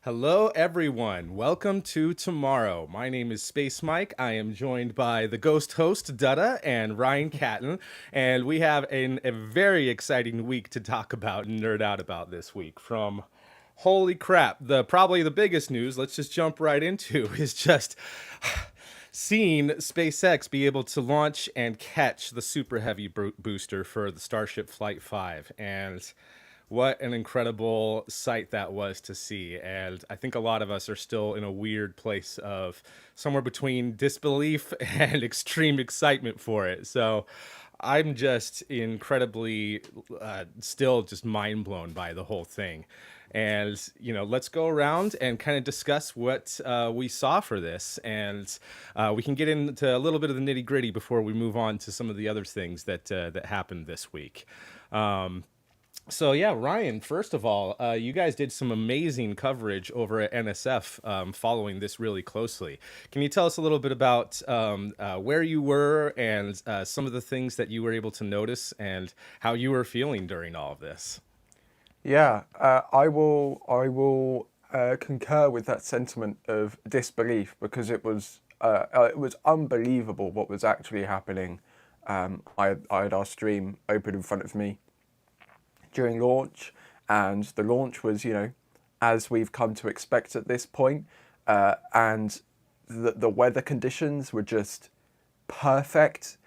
Hello, everyone. Welcome to Tomorrow. My name is Space Mike. I am joined by the ghost host, Dutta, and Ryan Catton. And we have a very exciting week to talk about and nerd out about this week. From holy crap, probably the biggest news, let's just jump right into, is just seeing SpaceX be able to launch and catch the Super Heavy booster for the Starship Flight 5. And what an incredible sight that was to see. And I think a lot of us are still in a weird place of somewhere between disbelief and extreme excitement for it. So I'm just incredibly still just mind blown by the whole thing. And, let's go around and kind of discuss what we saw for this. And we can get into a little bit of the nitty gritty before we move on to some of the other things that happened this week. So yeah, Ryan, first of all, you guys did some amazing coverage over at NSF following this really closely. Can you tell us a little bit about where you were and some of the things that you were able to notice and how you were feeling during all of this? Yeah, I will concur with that sentiment of disbelief because it was unbelievable what was actually happening. I had our stream open in front of me during launch, and the launch was, as we've come to expect at this point, and the weather conditions were just perfect.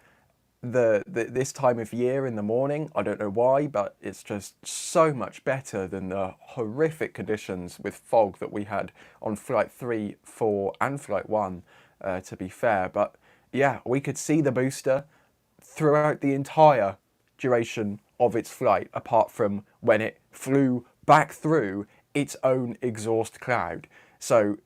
This time of year in the morning, I don't know why, but it's just so much better than the horrific conditions with fog that we had on flight 3, 4, and flight 1, to be fair. But yeah, we could see the booster throughout the entire duration of its flight, apart from when it flew back through its own exhaust cloud. So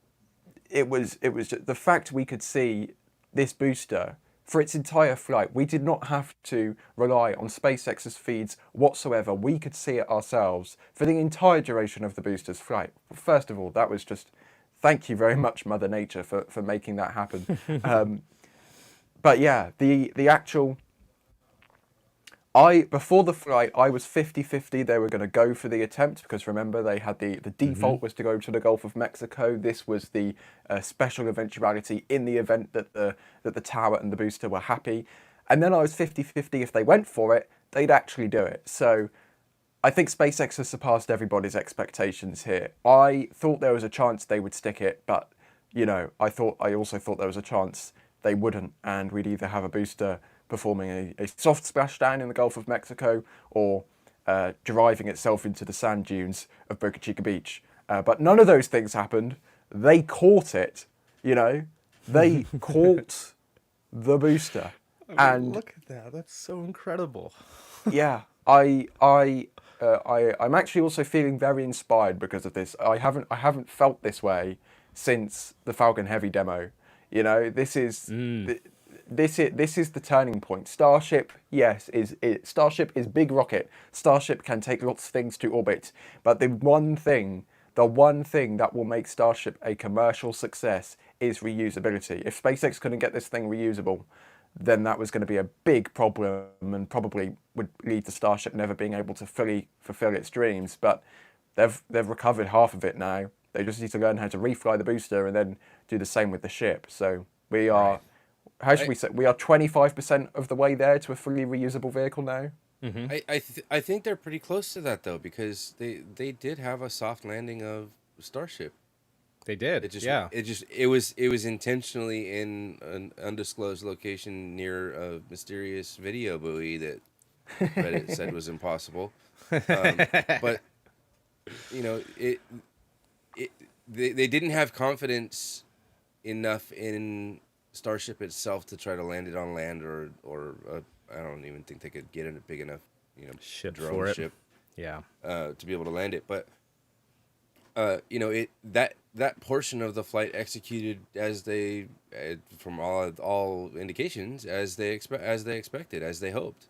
it was just, the fact we could see this booster for its entire flight. We did not have to rely on SpaceX's feeds whatsoever. We could see it ourselves for the entire duration of the booster's flight. First of all, that was just thank you very much, Mother Nature, for making that happen. But yeah, the actual before the flight, I was 50-50. They were going to go for the attempt because remember, they had the Mm-hmm. default was to go to the Gulf of Mexico. This was the special eventuality in the event that the tower and the booster were happy. And then I was 50-50. If they went for it, they'd actually do it. So I think SpaceX has surpassed everybody's expectations here. I thought there was a chance they would stick it, but I also thought there was a chance they wouldn't, and we'd either have a booster performing a soft splashdown in the Gulf of Mexico or driving itself into the sand dunes of Boca Chica Beach. But none of those things happened. They caught it, they caught the booster, I mean, and look at that. That's so incredible. yeah, I'm actually also feeling very inspired because of this. I haven't felt this way since the Falcon Heavy demo. This is Mm. this is the turning point. Starship, yes, Starship is big rocket. Starship can take lots of things to orbit, but the one thing that will make Starship a commercial success is reusability. If SpaceX couldn't get this thing reusable, then that was going to be a big problem and probably would lead to Starship never being able to fully fulfill its dreams. But they've recovered half of it now. They just need to learn how to refly the booster and then do the same with the ship. So we are, Right. how should I we say, we are 25% of the way there to a fully reusable vehicle now. Mm-hmm. I think they're pretty close to that though because they did have a soft landing of Starship. They did. Yeah. It was intentionally in an undisclosed location near a mysterious video buoy that Reddit said was impossible. But it it they didn't have confidence enough in Starship itself to try to land it on land or I don't even think they could get in a big enough Ship drone for it. ship Yeah. to be able to land it. But it that portion of the flight executed as they from all indications as they expected as they hoped. Yeah.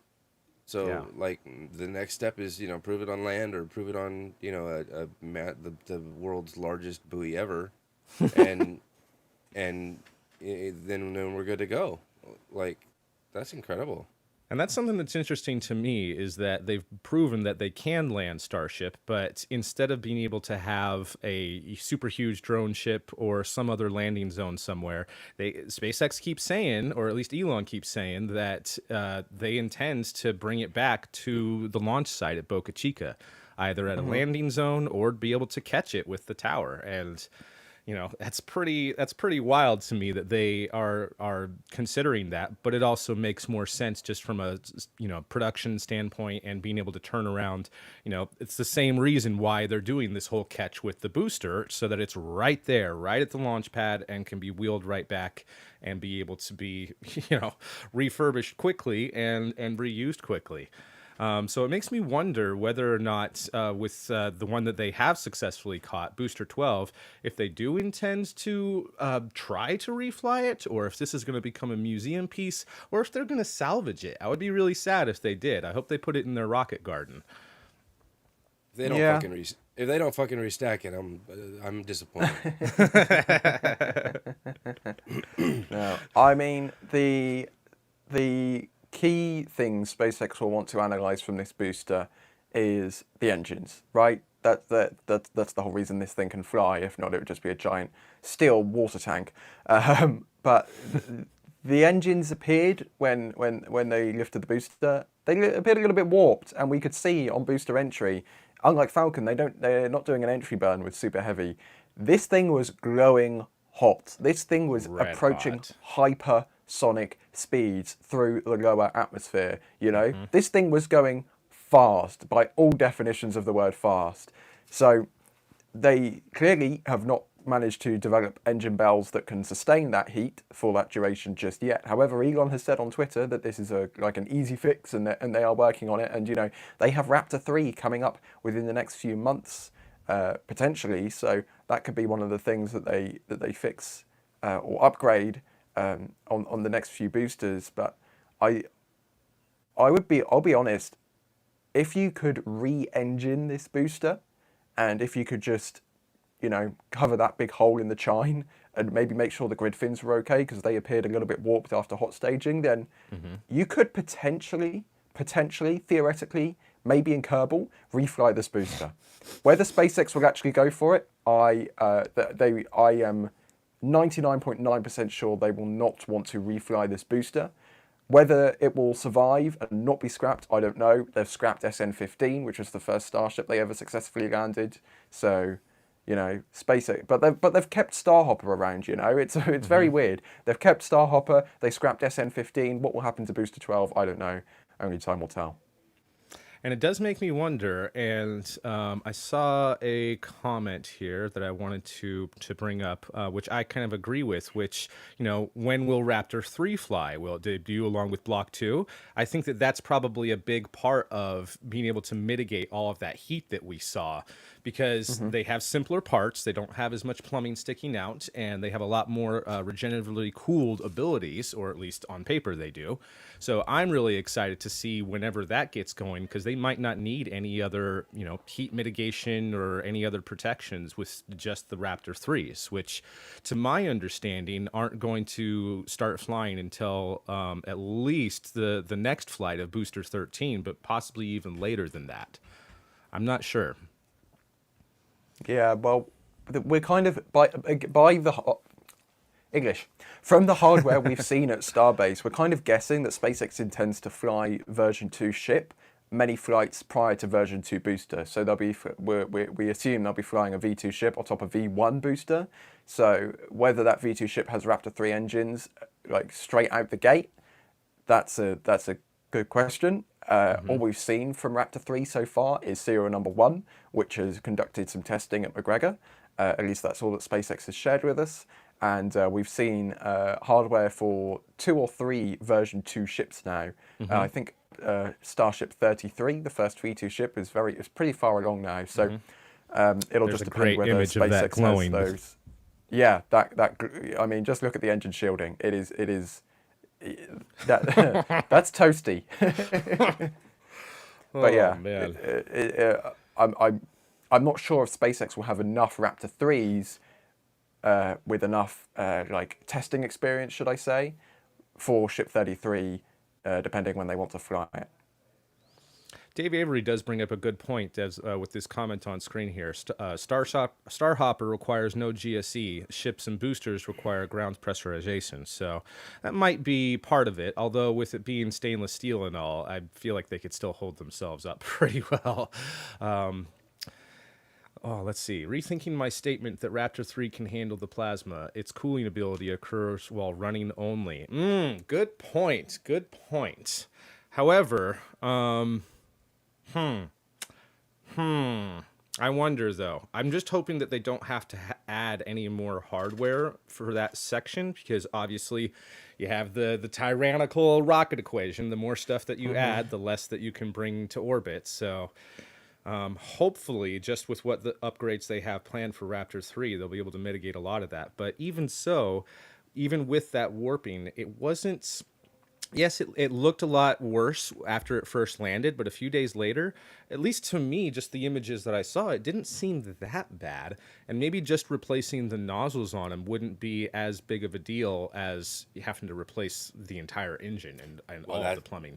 So like the next step is prove it on land or prove it on the world's largest buoy ever, and then we're good to go. Like that's incredible. And that's something that's interesting to me is that they've proven that they can land Starship, but instead of being able to have a super huge drone ship or some other landing zone somewhere, SpaceX keeps saying, or at least Elon keeps saying, that they intend to bring it back to the launch site at Boca Chica, either at a landing zone or be able to catch it with the tower. And that's pretty wild to me that they are considering that, but it also makes more sense just from a production standpoint and being able to turn around. It's the same reason why they're doing this whole catch with the booster, so that it's right there, right at the launch pad, and can be wheeled right back and be able to be refurbished quickly and reused quickly. So it makes me wonder whether or not with the one that they have successfully caught, Booster 12, if they do intend to try to refly it, or if this is going to become a museum piece, or if they're going to salvage it. I would be really sad if they did. I hope they put it in their rocket garden. If they don't Yeah. if they don't fucking restack it, I'm disappointed. No, I mean the key things SpaceX will want to analyze from this booster is the engines, right? That's the whole reason this thing can fly. If not, it would just be a giant steel water tank. But the engines appeared when they lifted the booster. They appeared a little bit warped, and we could see on booster entry, unlike Falcon, they're not doing an entry burn with super heavy. This thing was glowing hot. This thing was Red approaching hot. hypersonic speeds through the lower atmosphere. This thing was going fast by all definitions of the word fast. So they clearly have not managed to develop engine bells that can sustain that heat for that duration just yet. However, Elon has said on Twitter that this is like an easy fix, and they are working on it. And they have Raptor 3 coming up within the next few months, potentially. So that could be one of the things that they fix or upgrade on the next few boosters. But I'll be honest, if you could re-engine this booster, and if you could just cover that big hole in the chine and maybe make sure the grid fins were okay, because they appeared a little bit warped after hot staging, then you could potentially, theoretically, maybe in Kerbal, refly this booster. Whether SpaceX will actually go for it, I am 99.9% sure they will not want to refly this booster. Whether it will survive and not be scrapped, I don't know. They've scrapped SN-15, which was the first Starship they ever successfully landed. So, SpaceX, but they've kept Starhopper around. It's very weird. They've kept Starhopper. They scrapped SN-15. What will happen to Booster 12? I don't know. Only time will tell. And it does make me wonder, and I saw a comment here that I wanted to bring up, which I kind of agree with, which, when will Raptor 3 fly? Will it debut along with Block 2? I think that that's probably a big part of being able to mitigate all of that heat that we saw, because they have simpler parts, they don't have as much plumbing sticking out, and they have a lot more regeneratively cooled abilities, or at least on paper they do. So I'm really excited to see whenever that gets going, because they might not need any other, heat mitigation or any other protections with just the Raptor 3s, which, to my understanding, aren't going to start flying until at least the next flight of Booster 13, but possibly even later than that. I'm not sure. Yeah, well, we're kind of by the English. From the hardware we've seen at Starbase, we're kind of guessing that SpaceX intends to fly version 2 ship many flights prior to version 2 booster. So we assume they'll be flying a V2 ship on top of V1 booster. So whether that V2 ship has Raptor 3 engines like straight out the gate, that's a good question. All we've seen from Raptor 3 so far is serial number 1, which has conducted some testing at McGregor. At least that's all that SpaceX has shared with us. And we've seen hardware for 2 or 3 version 2 ships now. I think Starship 33, the first V2 ship, is pretty far along now. So it'll There's just a depend great whether image of that SpaceX glowing. has those. Yeah, I mean, just look at the engine shielding. It is that's toasty. But yeah, man. I'm not sure if SpaceX will have enough Raptor 3s with enough testing experience, should I say, for Ship 33 depending when they want to fly it. Dave Avery does bring up a good point as with this comment on screen here. Starhopper requires no GSE. Ships and boosters require ground pressurization. So that might be part of it. Although with it being stainless steel and all, I feel like they could still hold themselves up pretty well. Let's see. Rethinking my statement that Raptor 3 can handle the plasma. Its cooling ability occurs while running only. Good point. Good point. However, I wonder, though. I'm just hoping that they don't have to add any more hardware for that section, because obviously you have the tyrannical rocket equation. The more stuff that you add, the less that you can bring to orbit. So hopefully, just with what the upgrades they have planned for Raptor 3, they'll be able to mitigate a lot of that. But even so, even with that warping, it wasn't... Yes, it looked a lot worse after it first landed, but a few days later, at least to me, just the images that I saw, it didn't seem that bad. And maybe just replacing the nozzles on them wouldn't be as big of a deal as having to replace the entire engine and all of the plumbing.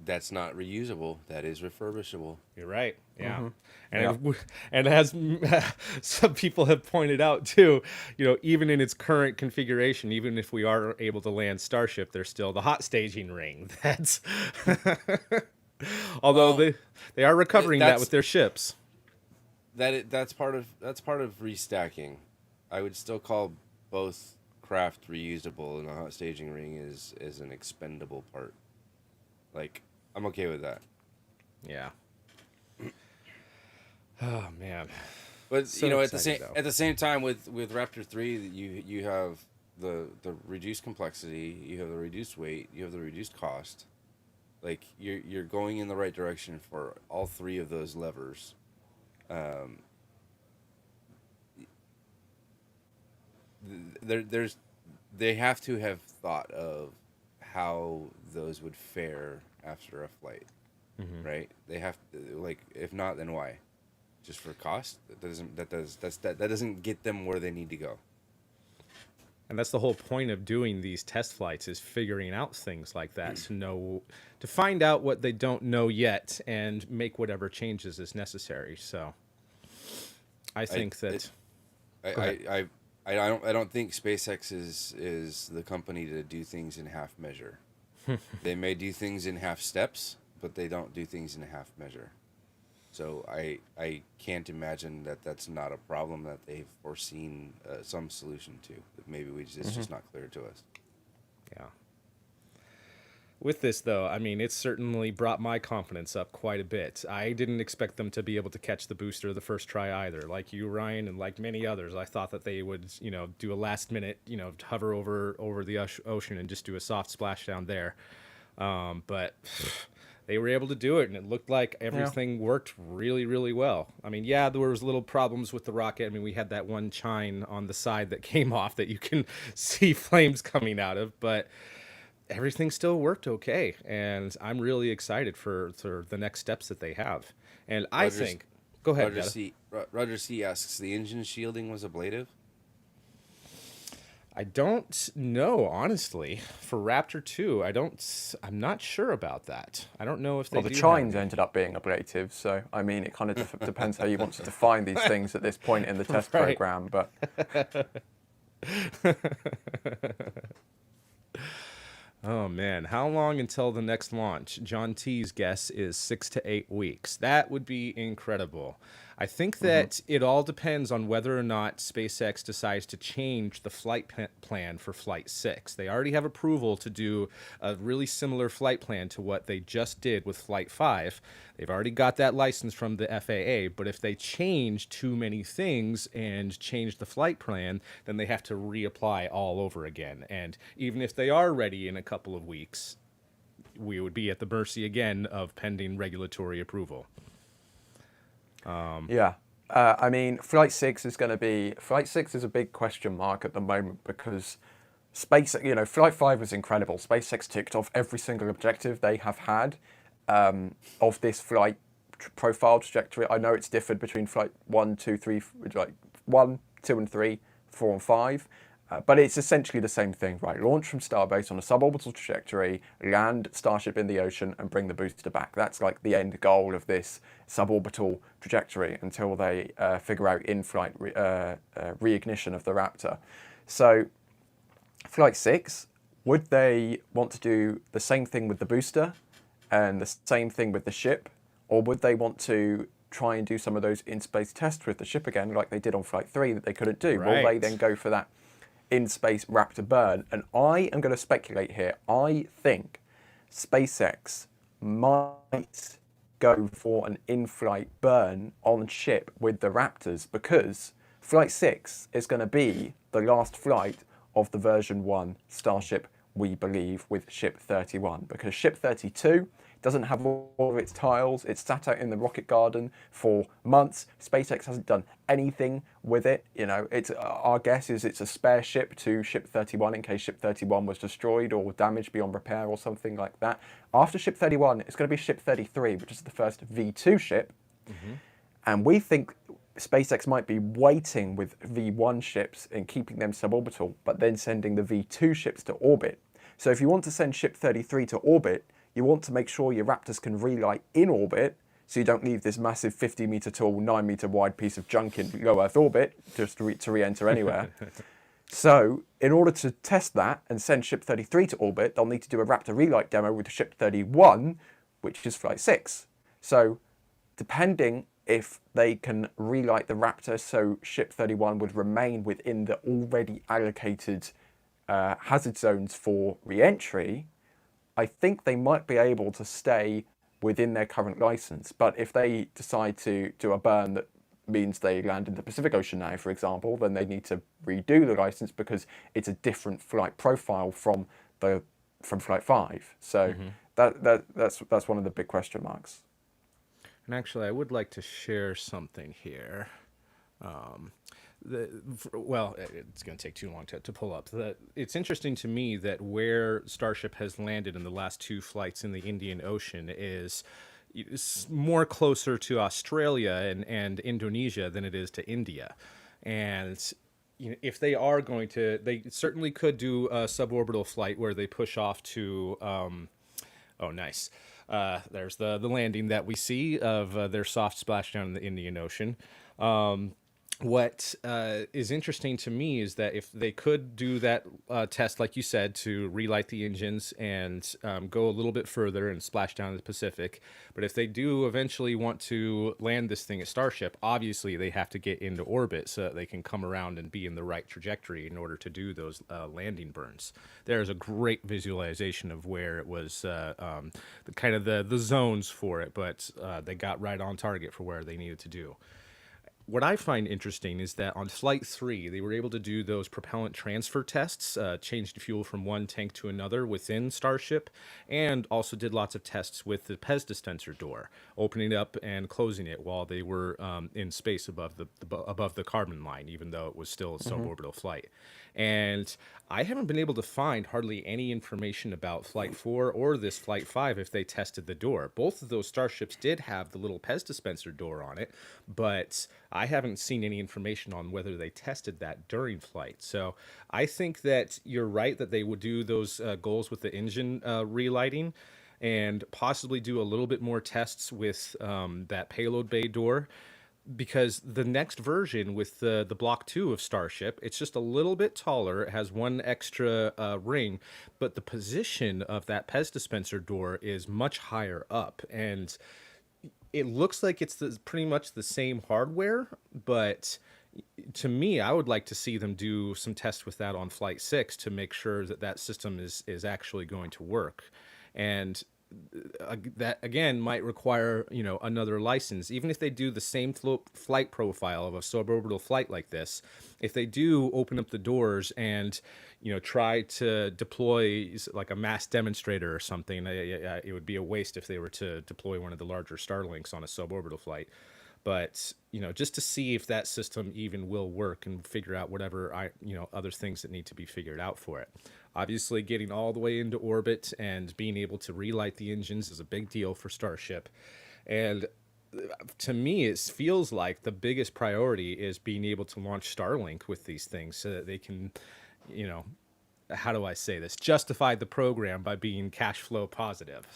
That's not reusable. That is refurbishable. You're right. Yeah. And as some people have pointed out too, even in its current configuration, even if we are able to land Starship, there's still the hot staging ring. That's although they are recovering that with their ships. That's part of restacking. I would still call both craft reusable, and the hot staging ring is an expendable part. Like, I'm okay with that. Yeah. Oh man. But So at the exciting, same time with Raptor 3, you have the reduced complexity, you have the reduced weight, you have the reduced cost. Like, you're going in the right direction for all three of those levers. They have to have thought of how those would fare after a flight, right? They have to, like, if not, then why? Just for cost? That doesn't get them where they need to go. And that's the whole point of doing these test flights, is figuring out things like that to find out what they don't know yet and make whatever changes is necessary. So I think I don't think SpaceX is the company to do things in half measure. They may do things in half steps, but they don't do things in a half measure. So I can't imagine that that's not a problem that they've foreseen some solution to. That maybe it's just not clear to us. Yeah. With this, though, I mean, it's certainly brought my confidence up quite a bit. I didn't expect them to be able to catch the booster the first try either. Like you, Ryan, and like many others, I thought that they would, do a last minute, hover over the ocean and just do a soft splashdown there. But they were able to do it, and it looked like everything worked really, really well. I mean, there was little problems with the rocket. I mean, we had that one chine on the side that came off that you can see flames coming out of, but everything still worked okay, and I'm really excited for the next steps that they have. And I think... Go ahead, Roger C. asks, the engine shielding was ablative? I don't know, honestly. For Raptor 2, I'm not sure about that. I don't know if they the chines ended up being ablative, so, I mean, it kind of depends how you want to define these things at this point in the test program, but... Oh, man. How long until the next launch? John T's guess is 6 to 8 weeks. That would be incredible. I think that it all depends on whether or not SpaceX decides to change the flight plan for Flight 6. They already have approval to do a really similar flight plan to what they just did with Flight 5. They've already got that license from the FAA, but if they change too many things and change the flight plan, then they have to reapply all over again. And even if they are ready in a couple of weeks, we would be at the mercy again of pending regulatory approval. I mean, Flight 6 is a big question mark at the moment because Flight 5 was incredible. SpaceX ticked off every single objective they have had of this flight profile trajectory. I know it's differed between Flight 1, 2, 3, like 1, 2, and 3, 4, and 5. But it's essentially the same thing, right? Launch from Starbase on a suborbital trajectory, land Starship in the ocean, and bring the booster back. That's like the end goal of this suborbital trajectory until they figure out in-flight reignition of the Raptor. So, Flight 6, would they want to do the same thing with the booster and the same thing with the ship? Or would they want to try and do some of those in-space tests with the ship again, like they did on Flight 3 that they couldn't do? Will they then go for that in-space Raptor burn? And I am going to speculate here. I think SpaceX might go for an in-flight burn on ship with the Raptors, because Flight 6 is going to be the last flight of the version 1 Starship, we believe, with Ship 31, because Ship 32 doesn't have all of its tiles. It's sat out in the rocket garden for months. SpaceX hasn't done anything with it. You know, it's our guess is it's a spare ship to Ship 31 in case Ship 31 was destroyed or damaged beyond repair or something like that. After Ship 31, it's going to be Ship 33, which is the first V2 ship. And we think SpaceX might be waiting with V1 ships and keeping them suborbital, but then sending the V2 ships to orbit. So if you want to send Ship 33 to orbit, you want to make sure your Raptors can relight in orbit, so you don't leave this massive 50-meter tall, 9-meter wide piece of junk in low Earth orbit just to re-enter anywhere. So in order to test that and send Ship 33 to orbit, they'll need to do a Raptor relight demo with Ship 31, which is Flight 6. So depending if they can relight the Raptor so Ship 31 would remain within the already allocated hazard zones for re-entry, I think they might be able to stay within their current license. But if they decide to do a burn that means they land in the Pacific Ocean now, for example, then they need to redo the license because it's a different flight profile from Flight 5. So that's one of the big question marks. And actually, I would like to share something here. Well, it's going to take too long to pull up. It's interesting to me that where Starship has landed in the last 2 flights in the Indian Ocean is more closer to Australia and Indonesia than it is to India. And if they are going to, they certainly could do a suborbital flight where they push off to, oh, nice. There's the landing that we see of their soft splashdown in the Indian Ocean. What is interesting to me is that if they could do that test, like you said, to relight the engines and go a little bit further and splash down in the Pacific, but if they do eventually want to land this thing at Starship, obviously they have to get into orbit so that they can come around and be in the right trajectory in order to do those landing burns. There's a great visualization of where it was kind of the zones for it, but they got right on target for where they needed to do. What I find interesting is that on Flight 3, they were able to do those propellant transfer tests, changed fuel from one tank to another within Starship, and also did lots of tests with the Pez dispenser door, opening it up and closing it while they were in space above the carbon line, even though it was still a suborbital flight. And I haven't been able to find hardly any information about Flight 4 or this Flight 5 if they tested the door. Both of those starships did have the little Pez dispenser door on it, but I haven't seen any information on whether they tested that during flight. So I think that you're right that they would do those goals with the engine relighting and possibly do a little bit more tests with that payload bay door. Because the next version with the Block 2 of Starship, it's just a little bit taller. It has one extra ring, but the position of that Pez dispenser door is much higher up. And it looks like it's pretty much the same hardware, but to me, I would like to see them do some tests with that on Flight 6 to make sure that that system is actually going to work. And that again might require another license. Even if they do the same flight profile of a suborbital flight like this, if they do open up the doors and try to deploy like a mass demonstrator or something, it would be a waste if they were to deploy one of the larger Starlinks on a suborbital flight. But just to see if that system even will work and figure out whatever other things that need to be figured out for it. Obviously, getting all the way into orbit and being able to relight the engines is a big deal for Starship. And to me, it feels like the biggest priority is being able to launch Starlink with these things so that they can you know, how do I say this? Justified the program by being cash flow positive.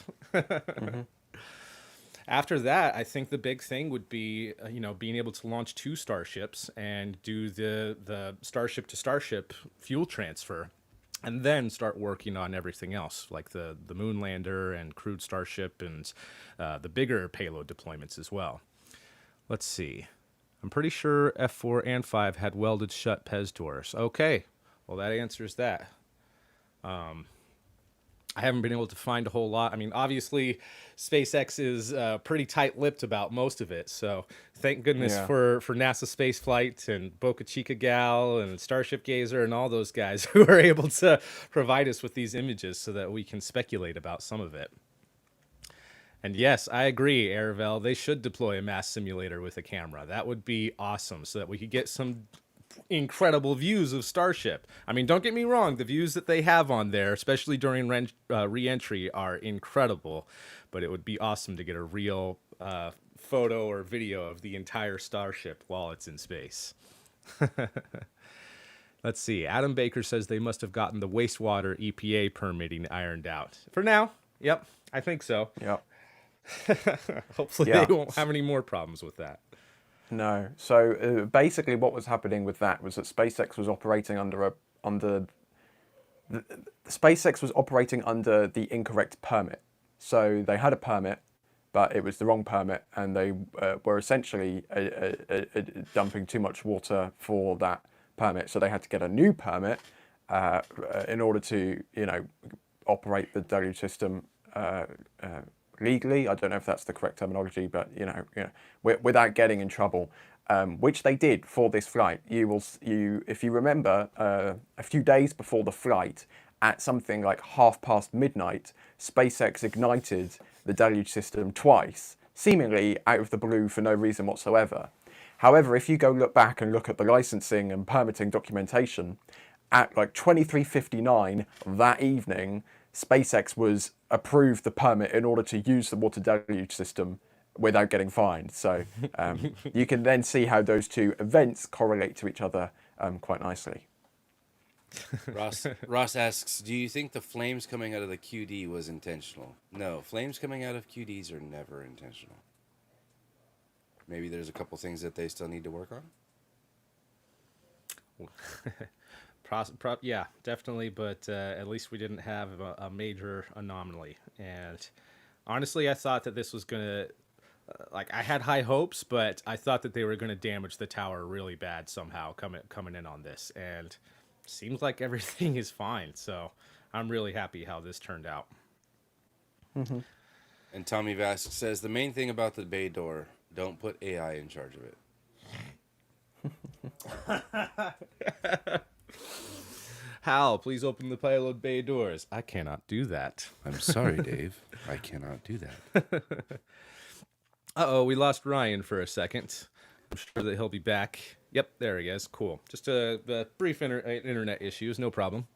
After that, I think the big thing would be, being able to launch 2 starships and do the Starship to Starship fuel transfer, and then start working on everything else, like the moon lander and crewed Starship and the bigger payload deployments as well. Let's see. I'm pretty sure F4 and 5 had welded shut PEZ doors. Okay, well that answers that. I haven't been able to find a whole lot. I mean, obviously, SpaceX is pretty tight-lipped about most of it. So thank goodness Yeah. for NASA Spaceflight and Boca Chica Gal and Starship Gazer and all those guys who are able to provide us with these images so that we can speculate about some of it. And yes, I agree, Aravel. They should deploy a mass simulator with a camera. That would be awesome, so that we could get some incredible views of Starship. I mean, don't get me wrong, the views that they have on there, especially during re-entry, are incredible, but it would be awesome to get a real photo or video of the entire Starship while it's in space. Let's see. Adam Baker says they must have gotten the wastewater EPA permitting ironed out. For now, yep, I think so. Yep. Hopefully Yeah. they won't have any more problems with that. No. So basically, what was happening with that was that SpaceX was operating SpaceX was operating under the incorrect permit. So they had a permit, but it was the wrong permit, and they were essentially dumping too much water for that permit. So they had to get a new permit in order to, operate the deluge system legally. I don't know if that's the correct terminology, but without getting in trouble, which they did for this flight. If you remember, a few days before the flight, at something like midnight, SpaceX ignited the deluge system twice, seemingly out of the blue for no reason whatsoever. However, if you go look back and look at the licensing and permitting documentation, at like 23:59 that evening, SpaceX was approved the permit in order to use the water deluge system without getting fined. So you can then see how those two events correlate to each other quite nicely. Ross asks, do you think the flames coming out of the QD was intentional? No, flames coming out of QDs are never intentional. Maybe there's a couple things that they still need to work on. Yeah, definitely, but at least we didn't have a major anomaly. And honestly, I thought that this was gonna, I had high hopes, but I thought that they were gonna damage the tower really bad somehow coming in on this. And seems like everything is fine. So I'm really happy how this turned out. Mm-hmm. And Tommy Vask says the main thing about the bay door: don't put AI in charge of it. Hal, please open the payload bay doors. I cannot do that. I'm sorry, Dave. I cannot do that. Uh-oh, we lost Ryan for a second. I'm sure that he'll be back. Yep, there he is. Cool. Just a brief internet issues, no problem.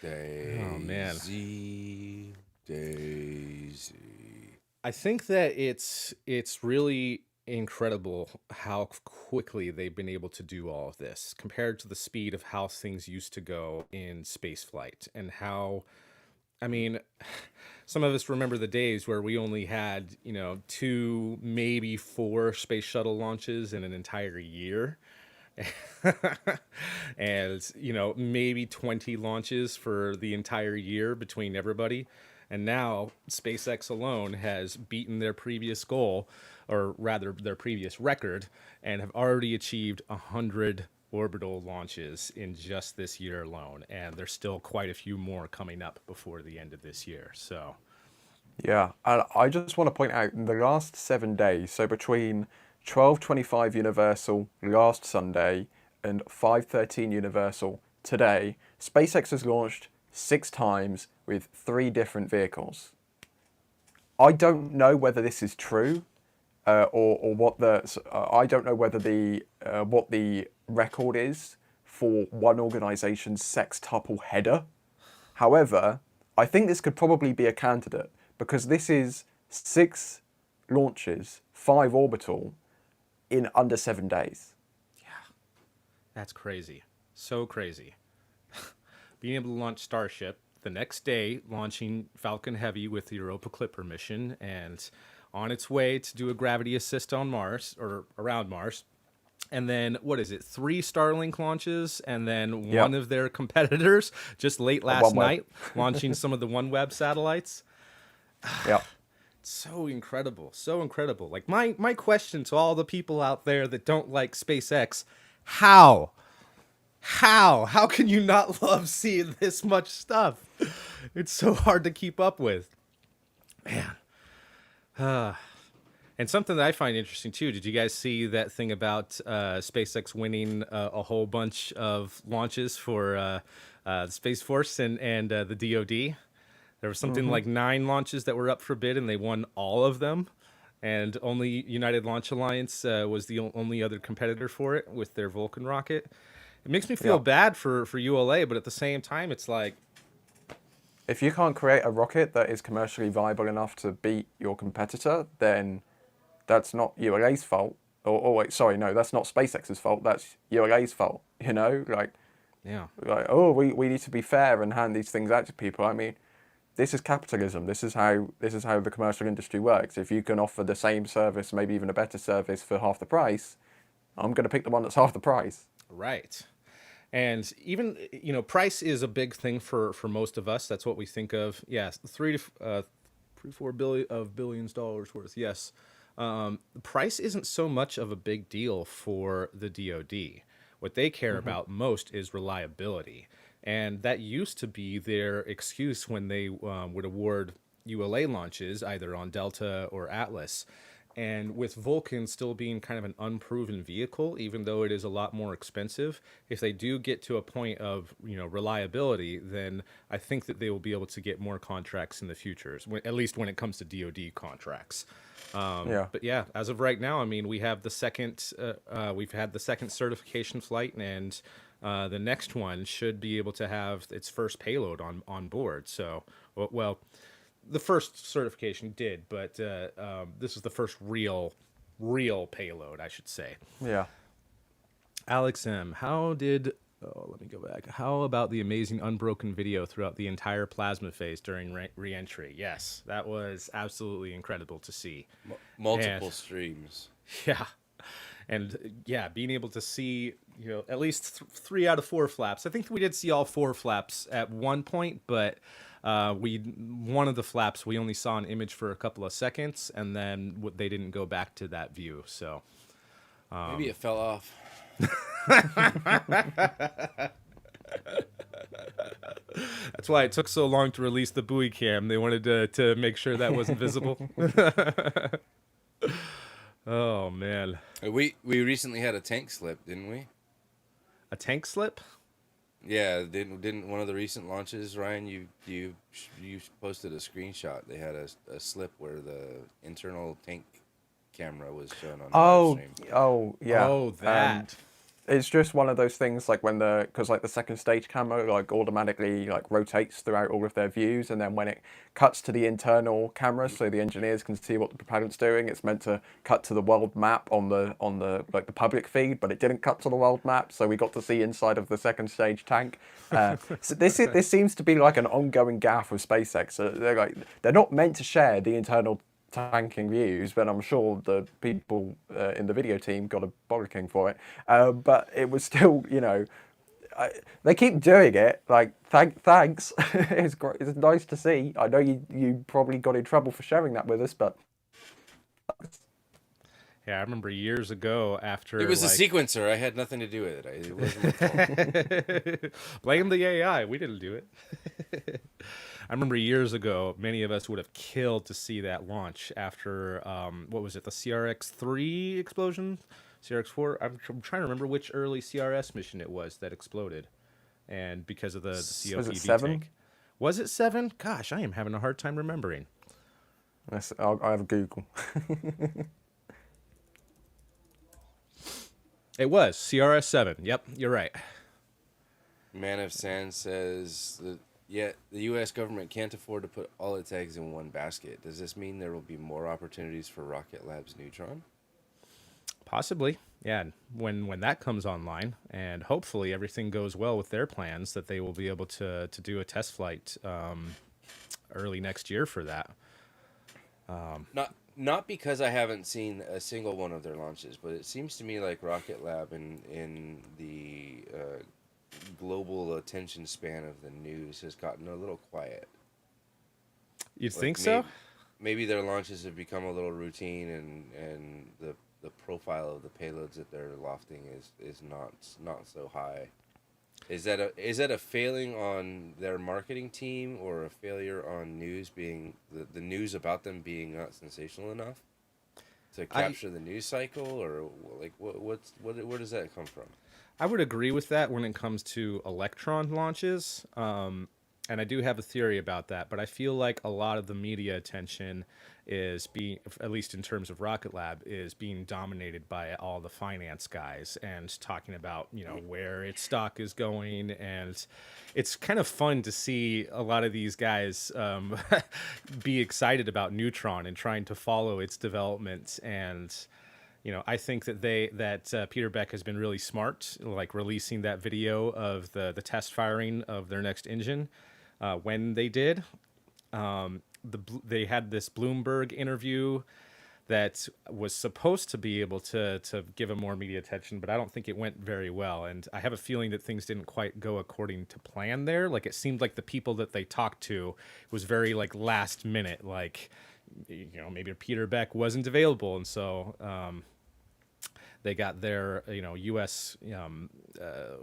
Daisy, Oh, man. Daisy. I think that it's really incredible how quickly they've been able to do all of this compared to the speed of how things used to go in spaceflight, and how, I mean, some of us remember the days where we only had, 2, maybe 4 space shuttle launches in an entire year. And, maybe 20 launches for the entire year between everybody. And now SpaceX alone has beaten their previous goal, or rather their previous record, and have already achieved 100 orbital launches in just this year alone. And there's still quite a few more coming up before the end of this year. So, Yeah, and I just want to point out in the last 7 days, so between 12:25 Universal last Sunday and 5:13 Universal today, SpaceX has launched 6 times with 3 different vehicles. I don't know whether this is true, or what I don't know whether what the record is for one organization's sextuple header. However, I think this could probably be a candidate, because this is 6 launches, 5 orbital, in under 7 days. yeah, that's crazy. So crazy. being able to launch Starship, the next day launching Falcon Heavy with the Europa Clipper mission, and on its way to do a gravity assist on Mars or around Mars. And then what is it? 3 Starlink launches, and then Yep. one of their competitors just late last OneWeb. night launching some of the OneWeb satellites. Yeah. So incredible, so incredible. Like my question to all the people out there that don't like SpaceX, how? How can you not love seeing this much stuff? It's so hard to keep up with. Man. And something that I find interesting too, did you guys see that thing about SpaceX winning a whole bunch of launches for the Space Force and the DoD? There was something like 9 launches that were up for bid, and they won all of them. And only United Launch Alliance was the only other competitor for it with their Vulcan rocket. It makes me feel Yeah. bad for ULA, but at the same time, it's like, If you can't create a rocket that is commercially viable enough to beat your competitor, then that's not ULA's fault. Or wait, sorry, no, that's not SpaceX's fault. That's ULA's fault. You know, yeah, oh, we need to be fair and hand these things out to people. I mean, this is capitalism. This is how the commercial industry works. If you can offer the same service, maybe even a better service for half the price, I'm going to pick the one that's half the price. right. And even price is a big thing for most of us. That's what we think of. Yes, 4 billions dollars worth. Yes, price isn't so much of a big deal for the DoD. What they care about most is reliability, and that used to be their excuse when they would award ULA launches, either on Delta or Atlas. And with Vulcan still being kind of an unproven vehicle, even though it is a lot more expensive, if they do get to a point of reliability, then I think that they will be able to get more contracts in the future, at least when it comes to DoD contracts. Yeah. But yeah, as of right now, I mean, we have the second, we've had the second certification flight, and the next one should be able to have its first payload on board. So, well, the first certification did, but this is the first real payload, I should say. Yeah. Alex M, how did? Oh, let me go back. How about the amazing unbroken video throughout the entire plasma phase during re-entry? Yes, that was absolutely incredible to see. Multiple And- streams. Yeah. And yeah, being able to see, at least 3 out of 4 flaps. I think we did see all 4 flaps at one point, but one of the flaps, we only saw an image for a couple of seconds, and then they didn't go back to that view. So Maybe it fell off. that's why it took so long to release the buoy cam. They wanted to make sure that wasn't visible. Oh, man. We recently had a tank slip, didn't we? A tank slip? Yeah, didn't one of the recent launches, Ryan? You posted a screenshot. They had a slip where the internal tank camera was shown on the live stream. Yeah. Oh, that. It's just one of those things like because the second stage camera automatically rotates throughout all of their views, and then when it cuts to the internal camera so the engineers can see what the propellant's doing, it's meant to cut to the world map on the the public feed, but it didn't cut to the world map, so we got to see inside of the second stage tank. So this seems to be like an ongoing gaffe with SpaceX. So they're not meant to share the internal tanking views, but I'm sure the people in the video team got a bollocking for it. But it was still, they keep doing it. Thanks. It's great. It's nice to see. I know you probably got in trouble for sharing that with us, but Yeah, I remember years ago after It was a sequencer. I had nothing to do with it. It wasn't my fault. blame the AI. We didn't do it. I remember years ago, many of us would have killed to see that launch after what was it, the CRX-3 explosion, CRX-4. I'm trying to remember which early CRS mission it was that exploded, and because of the COPD Was it 7? tank. Was it 7? Gosh, I am having a hard time remembering. I have a Google. It was CRS-7. Yep, you're right. Man of Sand says that the U.S. government can't afford to put all its eggs in one basket. Does this mean there will be more opportunities for Rocket Lab's Neutron? Possibly, yeah. When that comes online, and hopefully everything goes well with their plans, that they will be able to do a test flight early next year for that. Not because I haven't seen a single one of their launches, but it seems to me like Rocket Lab in the global attention span of the news has gotten a little quiet. You'd Like think so? maybe their launches have become a little routine, and the profile of the payloads that they're lofting is not so high. Is that a failing on their marketing team, or a failure on news being the news about them being not sensational enough to capture the news cycle, or like where does that come from? I would agree with that when it comes to Electron launches. And I do have a theory about that, but I feel like a lot of the media attention is being, at least in terms of Rocket Lab, is being dominated by all the finance guys and talking about, where its stock is going. And it's kind of fun to see a lot of these guys be excited about Neutron and trying to follow its development. And I think that Peter Beck has been really smart, like releasing that video of the test firing of their next engine. When they did, they had this Bloomberg interview that was supposed to be able to give them more media attention, but I don't think it went very well. And I have a feeling that things didn't quite go according to plan there. Like, it seemed like the people that they talked to was very like last minute, like, maybe Peter Beck wasn't available. And so, they got their, U.S.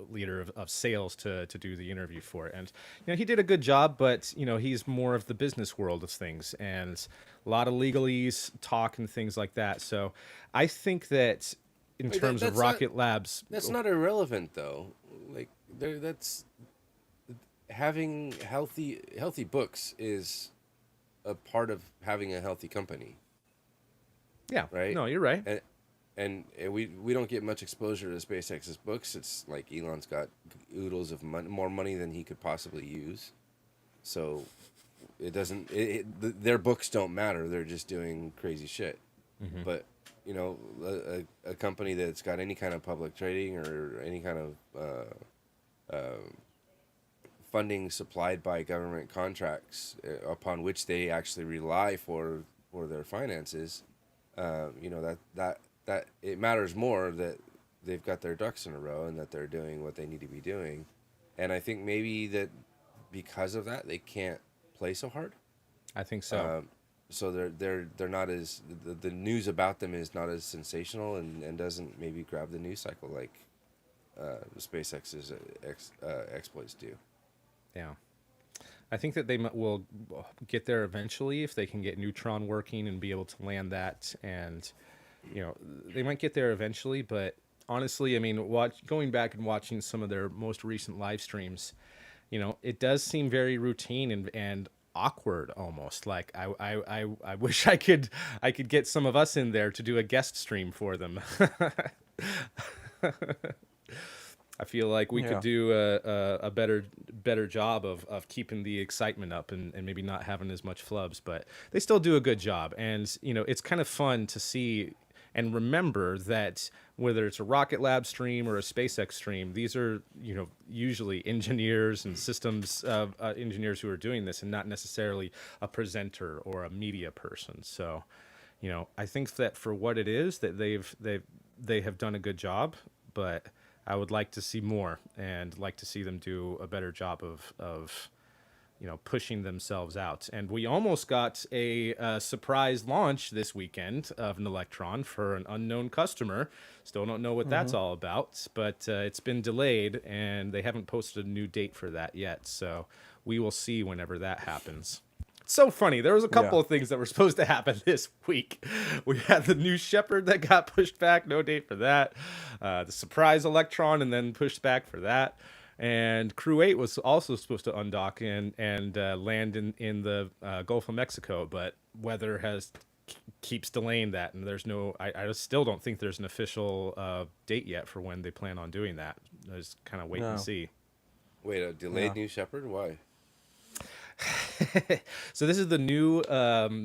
Leader of sales to do the interview for it. And, he did a good job, but, he's more of the business world of things and a lot of legalese talk and things like that. So I think that in terms of Rocket Labs... That's not irrelevant, though. Like, that's... Having healthy books is a part of having a healthy company. Yeah, right? No, you're right. And we don't get much exposure to SpaceX's books. It's like Elon's got oodles of more money than he could possibly use. So it doesn't. Their books don't matter. They're just doing crazy shit. Mm-hmm. But a company that's got any kind of public trading or any kind of funding supplied by government contracts upon which they actually rely for their finances, that it matters more that they've got their ducks in a row and that they're doing what they need to be doing. And I think maybe that because of that, they can't play so hard. I think so. So they're not as, the news about them is not as sensational and doesn't maybe grab the news cycle like SpaceX's exploits do. Yeah. I think that they will get there eventually if they can get Neutron working and be able to land that. And, they might get there eventually. But honestly, I mean, going back and watching some of their most recent live streams, it does seem very routine and awkward almost. Like I wish I could get some of us in there to do a guest stream for them. I feel like we could do a better job of keeping the excitement up and maybe not having as much flubs, but they still do a good job. And, it's kind of fun to see and remember that whether it's a Rocket Lab stream or a SpaceX stream, these are, usually engineers and systems engineers who are doing this and not necessarily a presenter or a media person. So, I think that for what it is that they have done a good job, but I would like to see more and like to see them do a better job of pushing themselves out. And we almost got a surprise launch this weekend of an Electron for an unknown customer. Still don't know what that's all about, but it's been delayed and they haven't posted a new date for that yet. So we will see whenever that happens. It's so funny. There was a couple of things that were supposed to happen this week. We had the new Shepard that got pushed back, no date for that. The surprise Electron and then pushed back for that. And Crew 8 was also supposed to undock and land in the Gulf of Mexico, but weather keeps delaying that, and there's no. I still don't think there's an official date yet for when they plan on doing that. I just kind of wait and see. Wait, a delayed New Shepard? Why? So this is the new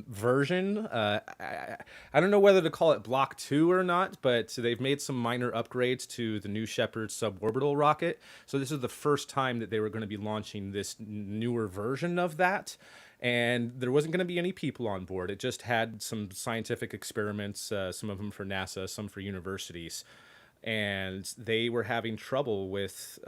version. I don't know whether to call it Block 2 or not, but they've made some minor upgrades to the New Shepard suborbital rocket. So this is the first time that they were going to be launching this newer version of that. And there wasn't going to be any people on board. It just had some scientific experiments, some of them for NASA, some for universities. And they were having trouble with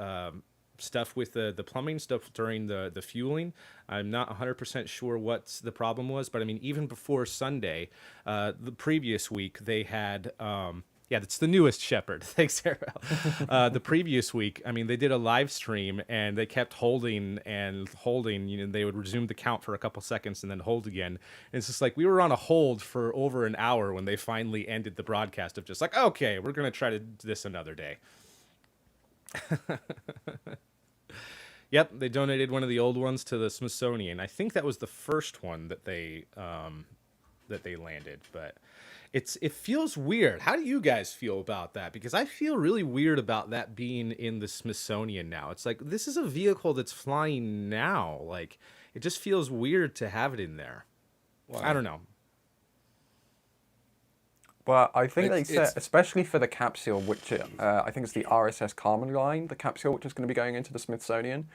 stuff with the plumbing stuff during the fueling. I'm not 100% sure what the problem was, but I mean, even before Sunday, the previous week, they had, yeah, that's the newest Shepherd. Thanks, Ariel. The previous week, I mean, they did a live stream and they kept holding and holding. You know, they would resume the count for a couple seconds and then hold again. And it's just like we were on a hold for over an hour when they finally ended the broadcast of just like, okay, we're going to try to do this another day. Yep, they donated one of the old ones to the Smithsonian. I think that was the first one that they landed, but it feels weird. How do you guys feel about that? Because I feel really weird about that being in the Smithsonian now. It's like this is a vehicle that's flying now. Like it just feels weird to have it in there. Why? I don't know. Well, I think they It's- said, it's- especially for the capsule, which I think it's the RSS Carmen line, the capsule which is going to be going into the Smithsonian.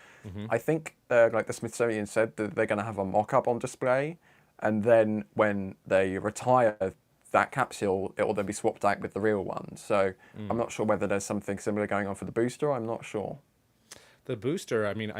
I think like the Smithsonian said that they're going to have a mock-up on display, and then when they retire that capsule, it will then be swapped out with the real one. So I'm not sure whether there's something similar going on for the booster. I'm not sure. The booster, I mean,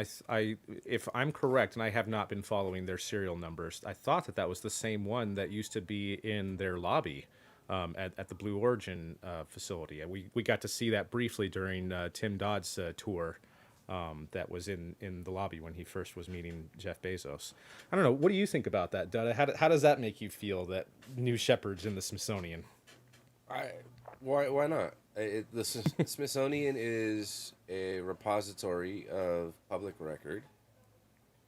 if I'm correct, and I have not been following their serial numbers, I thought that was the same one that used to be in their lobby. At the Blue Origin facility. And we got to see that briefly during Tim Dodd's tour that was in the lobby when he first was meeting Jeff Bezos. I don't know. What do you think about that, Dutta? How does that make you feel, that New Shepard's in the Smithsonian? Why not? The Smithsonian is a repository of public record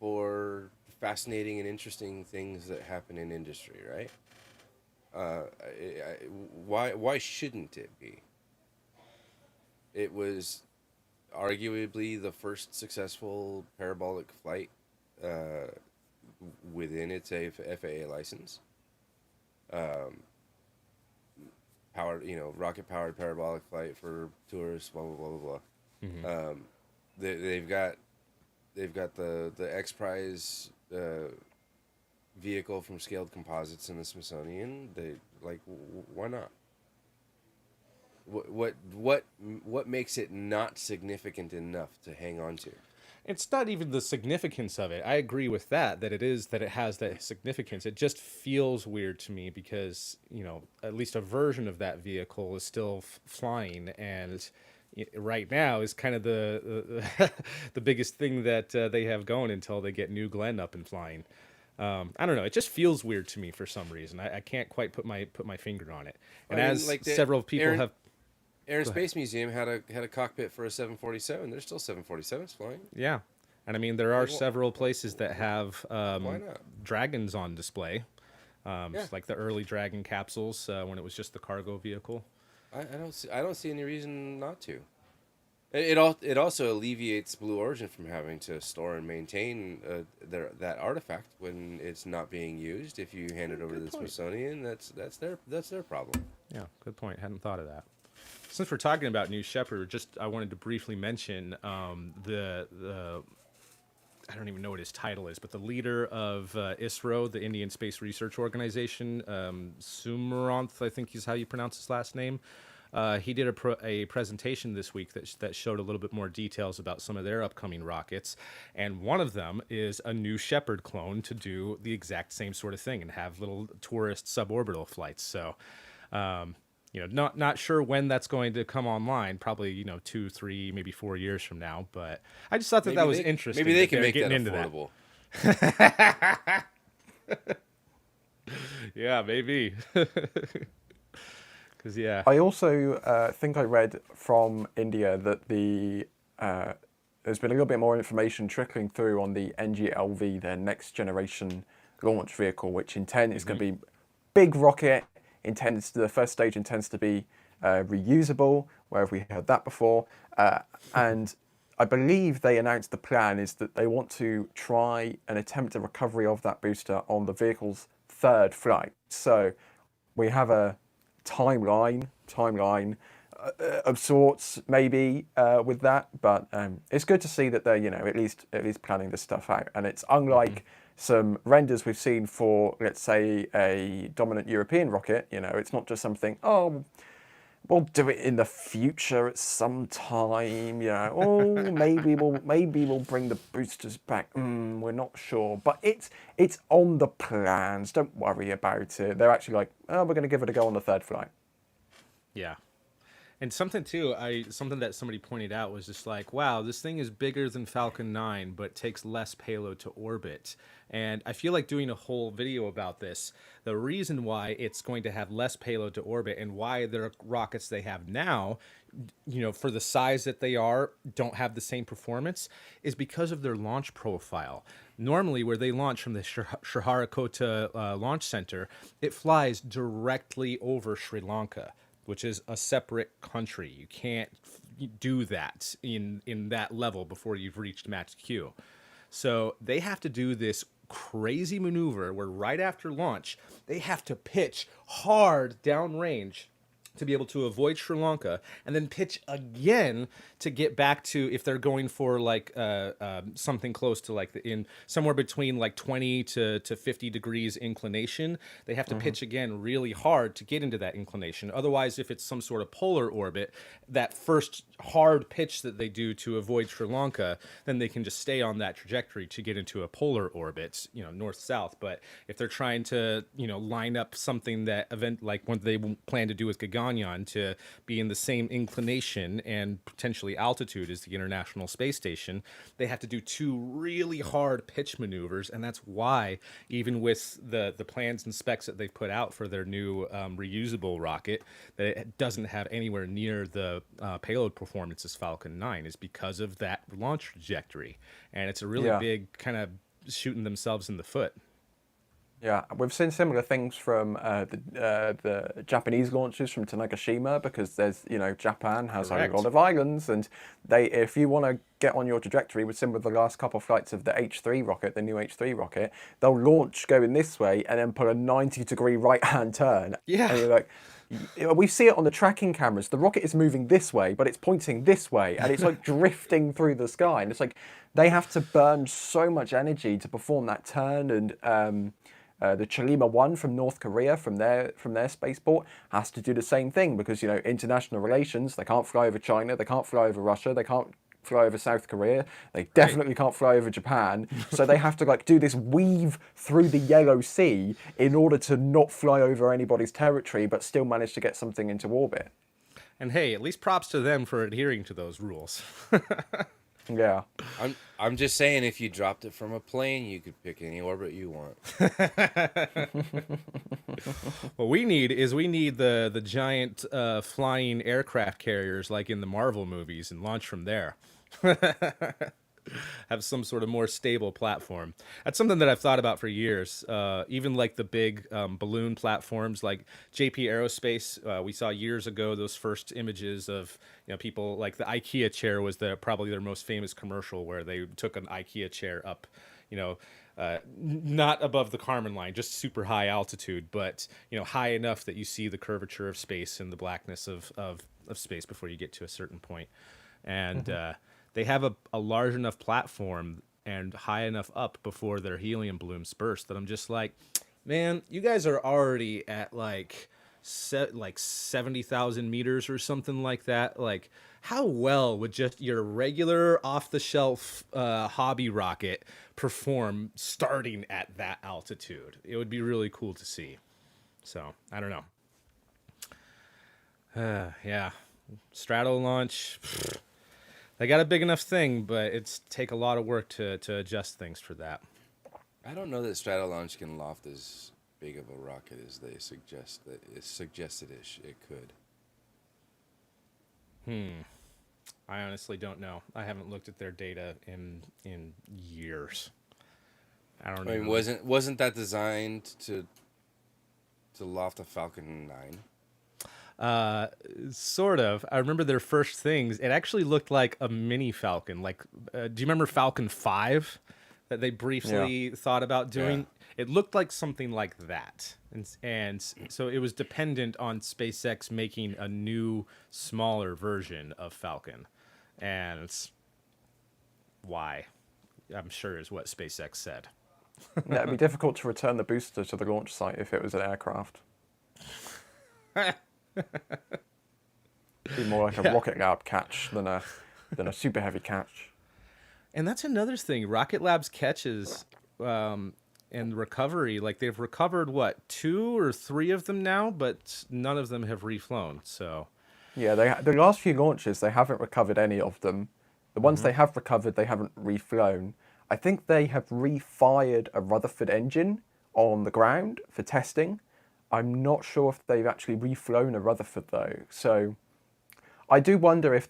for fascinating and interesting things that happen in industry, right? Why shouldn't it be? It was arguably the first successful parabolic flight within its FAA license. Rocket powered parabolic flight for tourists. Blah blah blah blah blah. They've got the X Prize vehicle from Scaled Composites in the Smithsonian. They why not? What makes it not significant enough to hang on to? It's not even the significance of it. I agree with that it has that significance. It just feels weird to me because, at least a version of that vehicle is still flying, and right now is kind of the the biggest thing that they have going until they get New Glenn up and flying. I don't know. It just feels weird to me for some reason. I can't quite put my finger on it. And several people Air and Space Museum had a cockpit for a 747. There's still 747s flying. Yeah, and I mean there are several places that have why not? dragons on display, like the early Dragon capsules when it was just the cargo vehicle. I don't see any reason not to. It also alleviates Blue Origin from having to store and maintain that artifact when it's not being used. If you hand it over to the Smithsonian, that's their problem. Yeah, good point. Hadn't thought of that. Since we're talking about New Shepard, I wanted to briefly mention the I don't even know what his title is, but the leader of ISRO, the Indian Space Research Organization, Sumaranth, I think is how you pronounce his last name. He did a presentation this week that showed a little bit more details about some of their upcoming rockets, and one of them is a New Shepard clone to do the exact same sort of thing and have little tourist suborbital flights. So, not sure when that's going to come online. Probably 2, 3, maybe 4 years from now. But I just thought that was interesting. Maybe they can they're make that getting affordable. Yeah, maybe. Because I also think I read from India that there's been a little bit more information trickling through on the NGLV, their next generation launch vehicle, which is going to be big rocket. The first stage intends to be reusable. Where have we heard that before? And I believe they announced the plan is that they want to try and attempt a recovery of that booster on the vehicle's third flight. So we have a timeline of sorts maybe with that, but it's good to see that they're at least planning this stuff out, and it's unlike some renders we've seen for, let's say, a dominant European rocket. It's not just something, oh, we'll do it in the future at some time. Oh, maybe we'll bring the boosters back. We're not sure, but it's on the plans. Don't worry about it. They're actually like, oh, we're going to give it a go on the third flight. Yeah. And something too, something that somebody pointed out was just like, wow, this thing is bigger than Falcon 9, but takes less payload to orbit. And I feel like doing a whole video about this. The reason why it's going to have less payload to orbit and why the rockets they have now, for the size that they are, don't have the same performance, is because of their launch profile. Normally, where they launch from the Sriharikota Launch Center, it flies directly over Sri Lanka, which is a separate country. You can't do that in that level before you've reached Max Q. So they have to do this crazy maneuver where right after launch, they have to pitch hard downrange to be able to avoid Sri Lanka, and then pitch again to get back to, if they're going for like something close to like in somewhere between like 20 to 50 degrees inclination, they have to pitch again really hard to get into that inclination. Otherwise, if it's some sort of polar orbit, that first hard pitch that they do to avoid Sri Lanka, then they can just stay on that trajectory to get into a polar orbit, north-south. But if they're trying to, line up something that like what they plan to do with Gaganyaan to be in the same inclination and potentially altitude as the International Space Station, they have to do two really hard pitch maneuvers, and that's why even with the plans and specs that they've put out for their new reusable rocket, that it doesn't have anywhere near the payload performance as Falcon 9, is because of that launch trajectory, and it's a really big kind of shooting themselves in the foot. Yeah, we've seen similar things from the Japanese launches from Tanegashima, because there's, Japan has a lot of islands, and if you want to get on your trajectory with some of the last couple of flights of the H3 rocket, the new H3 rocket, they'll launch going this way and then pull a 90-degree right-hand turn. Yeah. And you're like, we see it on the tracking cameras. The rocket is moving this way, but it's pointing this way, and it's like drifting through the sky. And it's like they have to burn so much energy to perform that turn. And the Chilima 1 from North Korea, from their spaceport, has to do the same thing because, international relations, they can't fly over China, they can't fly over Russia, they can't fly over South Korea, they definitely can't fly over Japan, so they have to do this weave through the Yellow Sea in order to not fly over anybody's territory but still manage to get something into orbit. And hey, at least props to them for adhering to those rules. Yeah. I'm just saying, if you dropped it from a plane, you could pick any orbit you want. What we need the giant flying aircraft carriers like in the Marvel movies and launch from there. Have some sort of more stable platform. That's something that I've thought about for years. Even like the big balloon platforms like JP Aerospace. We saw years ago those first images of people, like the IKEA chair was probably their most famous commercial, where they took an IKEA chair up, not above the Kármán line, just super high altitude, but high enough that you see the curvature of space and the blackness of space before you get to a certain point. And they have a large enough platform and high enough up before their helium balloons burst that I'm just like, man, you guys are already at like 70,000 meters or something like that. Like, how well would just your regular off-the-shelf hobby rocket perform starting at that altitude? It would be really cool to see. So, I don't know. Yeah. Stratolaunch. They got a big enough thing, but it's take a lot of work to adjust things for that. I don't know that Stratolaunch can loft as big of a rocket as they suggest. That it's suggested-ish it could. I honestly don't know. I haven't looked at their data in years. I don't know. I mean, wasn't that designed to loft a Falcon 9? Sort of. I remember their first things. It actually looked like a mini Falcon. Like, do you remember Falcon 5 that they briefly thought about doing? It looked like something like that. And so it was dependent on SpaceX making a new, smaller version of Falcon. And it's why, I'm sure, is what SpaceX said. Yeah, it'd be difficult to return the booster to the launch site if it was an aircraft. Be more like a Rocket Lab catch than a super heavy catch. And that's another thing. Rocket Lab's catches and recovery, like they've recovered, what, 2 or 3 of them now, but none of them have reflown. So Yeah, the last few launches, they haven't recovered any of them. The ones they have recovered, they haven't reflown. I think they have refired a Rutherford engine on the ground for testing. I'm not sure if they've actually reflown a Rutherford though. So I do wonder if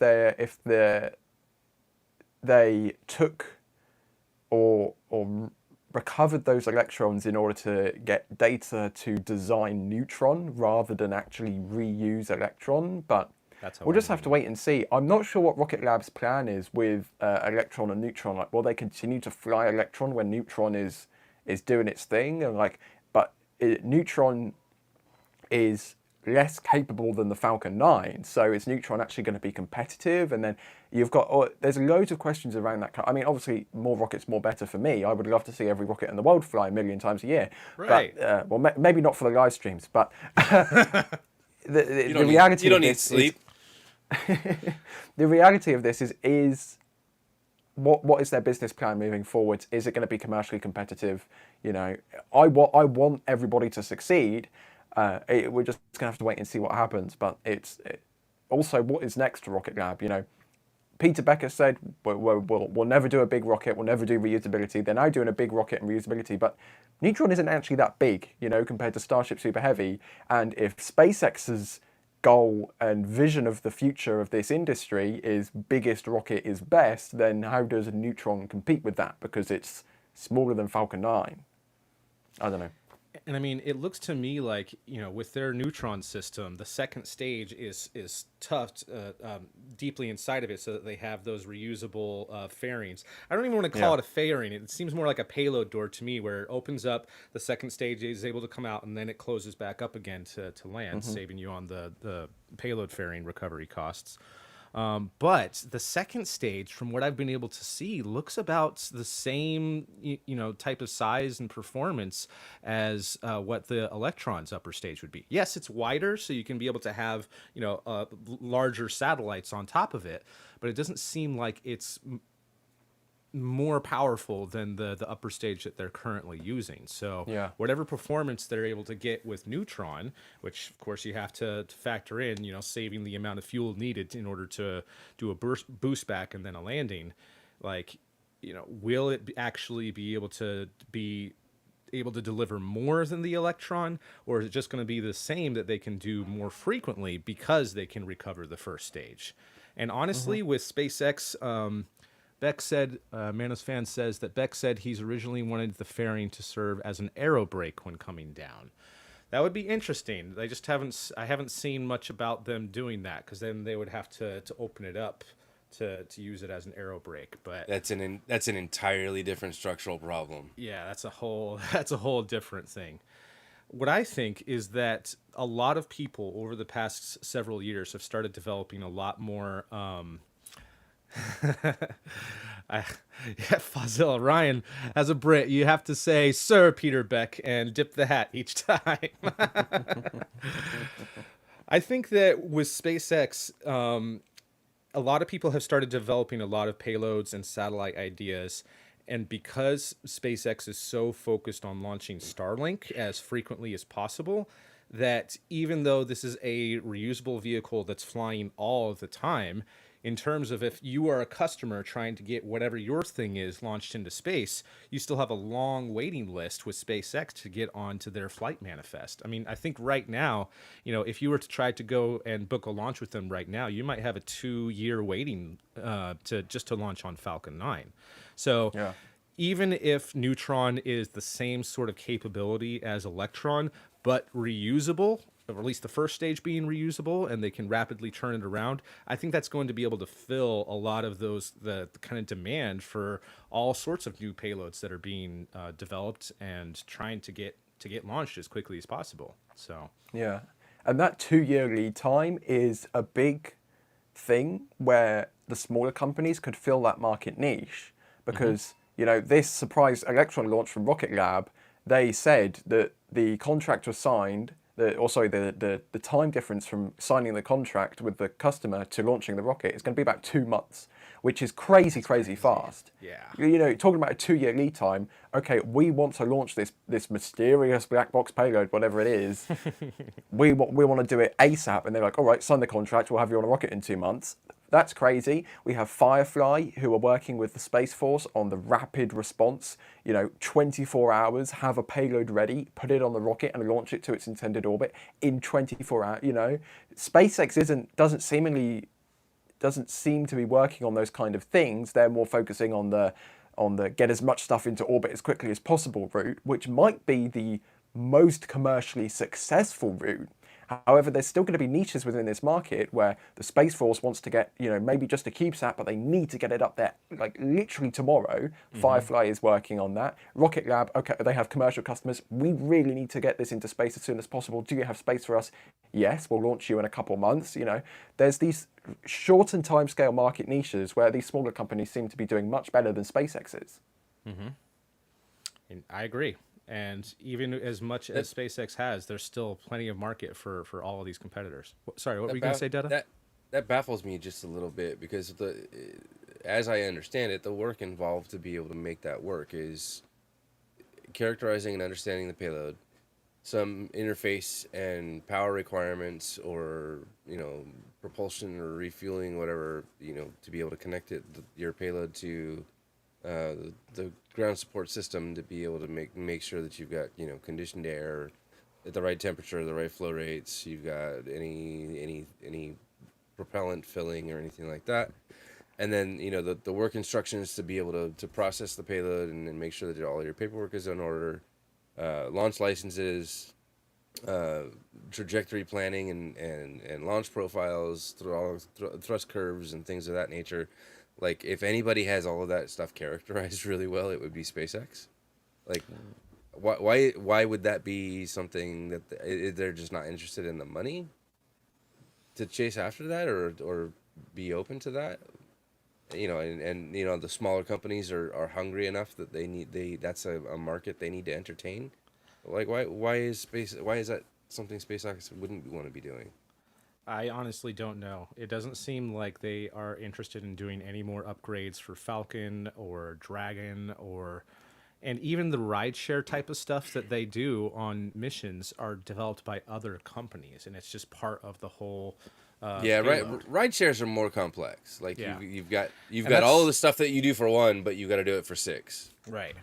they took or recovered those electrons in order to get data to design Neutron rather than actually reuse Electron. But we'll just have to wait and see. I'm not sure what Rocket Lab's plan is with Electron and Neutron. Like, will they continue to fly Electron when Neutron is doing its thing? And Neutron is less capable than the Falcon 9, so is Neutron actually going to be competitive? And then you've got there's loads of questions around that. I mean, obviously, more rockets, more better for me. I would love to see every rocket in the world fly a million times a year. Right. But maybe not for the live streams. But the reality you don't of need this sleep. The reality of this is what is their business plan moving forward? Is it going to be commercially competitive? You know, I want everybody to succeed. We're just going to have to wait and see what happens. But also what is next to Rocket Lab? You know, Peter Becker said we'll never do a big rocket. We'll never do reusability. They're now doing a big rocket and reusability. But Neutron isn't actually that big, you know, compared to Starship Super Heavy. And if SpaceX's goal and vision of the future of this industry is biggest rocket is best, then how does a Neutron compete with that? Because it's smaller than Falcon 9. I don't know. And I mean, it looks to me like, you know, with their Neutron system, the second stage is tucked deeply inside of it so that they have those reusable fairings. I don't even want to call it a fairing. It seems more like a payload door to me, where it opens up, the second stage is able to come out, and then it closes back up again to land, saving you on the payload fairing recovery costs. But the second stage, from what I've been able to see, looks about the same, type of size and performance as what the Electron's upper stage would be. Yes, it's wider, so you can be able to have, larger satellites on top of it, but it doesn't seem like it's more powerful than the upper stage that they're currently using. So whatever performance they're able to get with Neutron, which of course you have to factor in, saving the amount of fuel needed in order to do a boost back and then a landing, will it actually be able to deliver more than the Electron, or is it just going to be the same that they can do more frequently because they can recover the first stage? And honestly, with SpaceX, Beck said, Manos Fan says that Beck said he's originally wanted the fairing to serve as an aero brake when coming down. That would be interesting. I haven't seen much about them doing that, because then they would have to open it up to use it as an aero brake. But that's an entirely different structural problem. Yeah, that's a whole different thing. What I think is that a lot of people over the past several years have started developing a lot more Fazil Ryan, as a Brit, you have to say Sir Peter Beck and dip the hat each time. I think that with SpaceX, a lot of people have started developing a lot of payloads and satellite ideas. And because SpaceX is so focused on launching Starlink as frequently as possible, that even though this is a reusable vehicle that's flying all of the time, in terms of if you are a customer trying to get whatever your thing is launched into space, you still have a long waiting list with SpaceX to get onto their flight manifest. I mean, I think right now, if you were to try to go and book a launch with them right now, you might have a 2-year waiting to launch on Falcon 9. So even if Neutron is the same sort of capability as Electron, but reusable, or at least the first stage being reusable, and they can rapidly turn it around, I think that's going to be able to fill a lot of the kind of demand for all sorts of new payloads that are being developed and trying to get launched as quickly as possible. So Yeah. And that 2-year lead time is a big thing where the smaller companies could fill that market niche because, this surprise Electron launch from Rocket Lab, they said that the contract was signed, the time difference from signing the contract with the customer to launching the rocket is going to be about 2 months, which is crazy fast. yeah. Talking about a 2-year lead time. Okay, we want to launch this mysterious black box payload, whatever it is. we want to do it ASAP, and they're like, all right, sign the contract. We'll have you on a rocket in 2 months. That's crazy. We have Firefly, who are working with the Space Force on the rapid response. 24 hours, have a payload ready, put it on the rocket, and launch it to its intended orbit in 24 hours. SpaceX doesn't seem to be working on those kind of things. They're more focusing on the get as much stuff into orbit as quickly as possible route, which might be the most commercially successful route. However, there's still going to be niches within this market where the Space Force wants to get, maybe just a CubeSat, but they need to get it up there like literally tomorrow. Firefly is working on that. Rocket Lab, okay, they have commercial customers. We really need to get this into space as soon as possible. Do you have space for us? Yes, we'll launch you in a couple months. There's these shortened timescale market niches where these smaller companies seem to be doing much better than SpaceX is. And I agree. And even as much as SpaceX has, there's still plenty of market for all of these competitors. Sorry, what were you going to say, Dutta? That baffles me just a little bit because as I understand it, the work involved to be able to make that work is characterizing and understanding the payload, some interface and power requirements, or propulsion or refueling, whatever, to be able to connect your payload to the ground support system to be able to make sure that you've got conditioned air at the right temperature, the right flow rates. You've got any propellant filling or anything like that, and then the work instructions to be able to process the payload and then make sure that all your paperwork is in order, launch licenses, trajectory planning and launch profiles, thrust curves and things of that nature. Like, if anybody has all of that stuff characterized really well, it would be SpaceX. Like, why would that be something that they're just not interested in the money to chase after that, or be open to that? And the smaller companies are hungry enough that that's a market they need to entertain. Like, why is that something SpaceX wouldn't want to be doing? I honestly don't know. It doesn't seem like they are interested in doing any more upgrades for Falcon or Dragon, and even the rideshare type of stuff that they do on missions are developed by other companies, and it's just part of the whole. Ride shares are more complex. Like, Yeah. you've got all of the stuff that you do for one, but you got to do it for six. Right.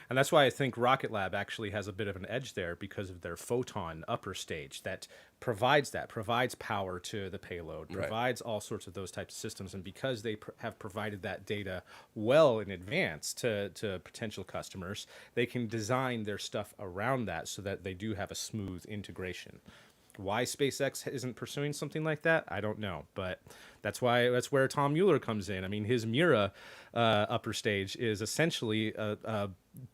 And that's why I think Rocket Lab actually has a bit of an edge there, because of their Photon upper stage that provides power to the payload, provides all sorts of those types of systems. And because they have provided that data well in advance to potential customers, they can design their stuff around that so that they do have a smooth integration. Why SpaceX isn't pursuing something like that, I don't know, but that's where Tom Mueller comes in. I mean, his Mira upper stage is essentially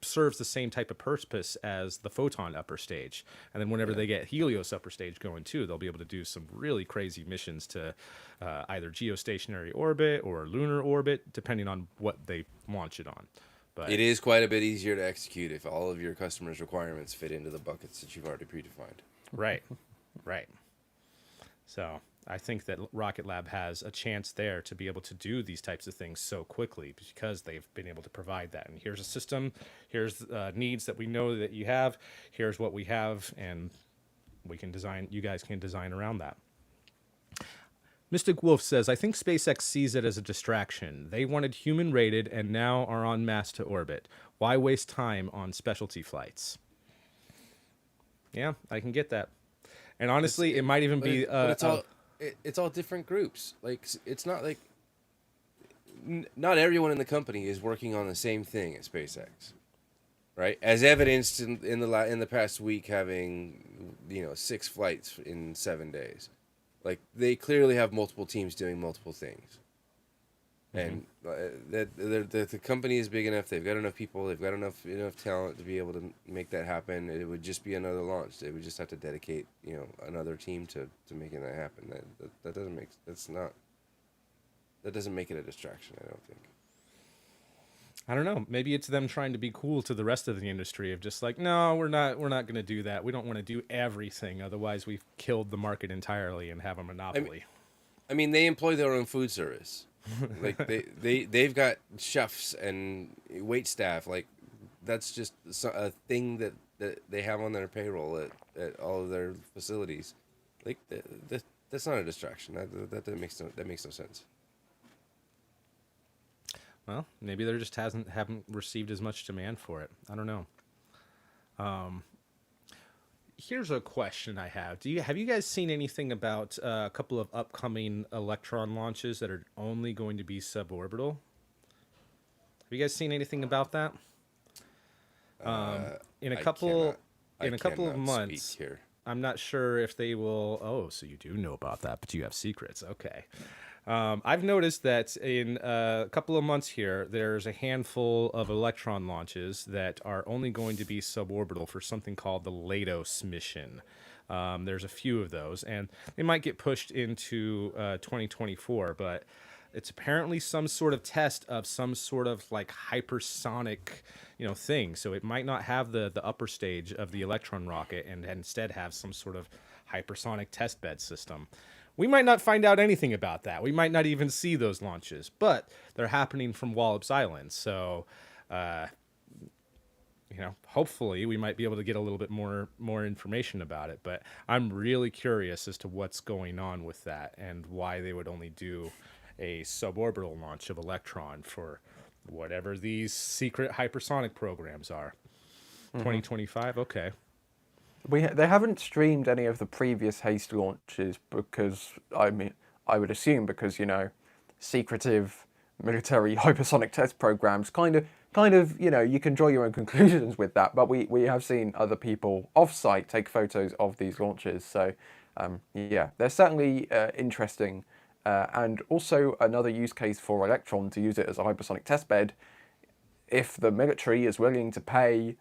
serves the same type of purpose as the Photon upper stage, and then whenever they get Helios upper stage going too, they'll be able to do some really crazy missions to either geostationary orbit or lunar orbit, depending on what they launch it on. But it is quite a bit easier to execute if all of your customers' requirements fit into the buckets that you've already predefined. Right. Right. So I think that Rocket Lab has a chance there to be able to do these types of things so quickly because they've been able to provide that. And here's a system, here's needs that we know that you have, here's what we have, and you guys can design around that. Mystic Wolf says, I think SpaceX sees it as a distraction. They wanted human rated and now are on mass to orbit. Why waste time on specialty flights? Yeah, I can get that. And honestly, it might even be. But it's all different groups. Like, it's not like not everyone in the company is working on the same thing at SpaceX, right? As evidenced in the past week, having 6 flights in 7 days. Like, they clearly have multiple teams doing multiple things, and the company is big enough. They've got enough people. They've got enough talent to be able to make that happen. It would just be another launch. They would just have to dedicate another team to making that happen. That doesn't make it a distraction, I don't think. I don't know. Maybe it's them trying to be cool to the rest of the industry of just like, no, we're not going to do that. We don't want to do everything. Otherwise, we've killed the market entirely and have a monopoly. I mean, they employ their own food service. Like they've got chefs and wait staff. Like, that's just a thing that they have on their payroll at all of their facilities. Like, that's not a distraction. That makes no sense. Well, maybe there just haven't received as much demand for it. I don't know. Here's a question I have. Have you guys seen anything about a couple of upcoming Electron launches that are only going to be suborbital? Have you guys seen anything about that? In a couple of months, here. I'm not sure if they will. Oh, so you do know about that, but you have secrets. Okay. I've noticed that in a couple of months here, there's a handful of Electron launches that are only going to be suborbital for something called the Leidos mission. There's a few of those, and they might get pushed into 2024, but it's apparently some sort of test of some sort of like hypersonic, thing. So it might not have the upper stage of the Electron rocket and instead have some sort of hypersonic test bed system. We might not find out anything about that. We might not even see those launches, but they're happening from Wallops Island. So, hopefully we might be able to get a little bit more information about it. But I'm really curious as to what's going on with that and why they would only do a suborbital launch of Electron for whatever these secret hypersonic programs are. 2025, okay. They haven't streamed any of the previous haste launches because, I would assume because, secretive military hypersonic test programs kind of, you can draw your own conclusions with that. But we have seen other people off-site take photos of these launches. So, they're certainly interesting. And also another use case for Electron to use it as a hypersonic test bed. If the military is willing to pay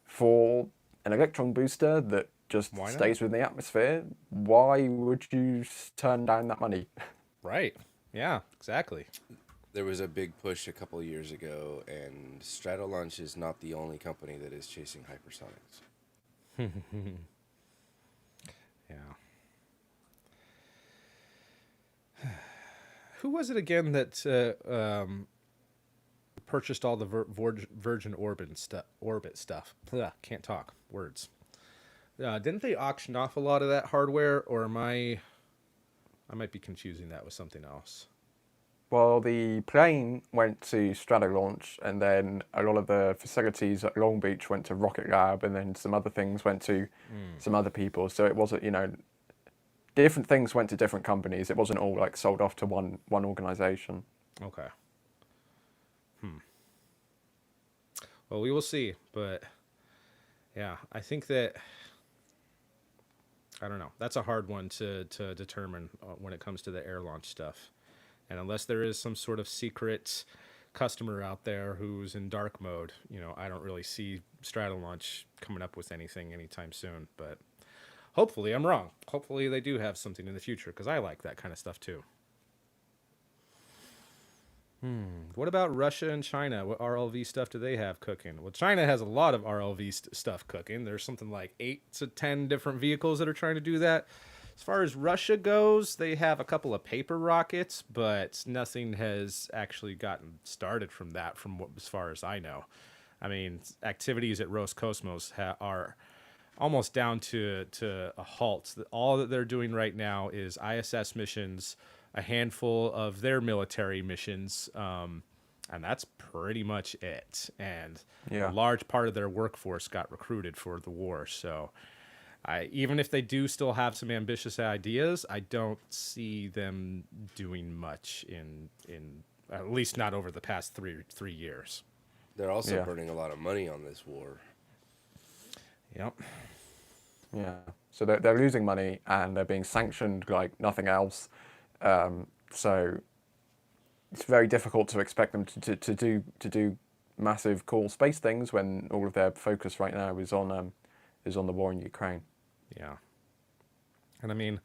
for an Electron booster that just stays within the atmosphere, why would you turn down that money? Right. Yeah, exactly. There was a big push a couple of years ago, and Stratolaunch is not the only company that is chasing hypersonics. Yeah. Who was it again that purchased all the Virgin Orbit stuff? Ugh, can't talk. Words. Didn't they auction off a lot of that hardware, or I might be confusing that with something else. Well, the plane went to Stratolaunch, and then a lot of the facilities at Long Beach went to Rocket Lab, and then some other things went to some other people. So it wasn't, different things went to different companies. It wasn't all like sold off to one organization. Okay. Well, we will see, but yeah, I think that I don't know. That's a hard one to determine when it comes to the air launch stuff. And unless there is some sort of secret customer out there who's in dark mode, I don't really see Stratolaunch coming up with anything anytime soon. But hopefully I'm wrong. Hopefully they do have something in the future, because I like that kind of stuff too. What about Russia and China? What RLV stuff do they have cooking? Well, China has a lot of RLV stuff cooking. There's something like 8 to 10 different vehicles that are trying to do that. As far as Russia goes, they have a couple of paper rockets, but nothing has actually gotten started from that, as far as I know. I mean, activities at Roscosmos are almost down to a halt. All that they're doing right now is ISS missions, a handful of their military missions, and that's pretty much it. And a large part of their workforce got recruited for the war. So even if they do still have some ambitious ideas, I don't see them doing much in at least not over the past three years. They're also Yeah. burning a lot of money on this war. Yep. Yeah. So they're losing money and they're being sanctioned like nothing else. So it's very difficult to expect them to do massive cool space things when all of their focus right now is on the war in Ukraine. Yeah. And I mean,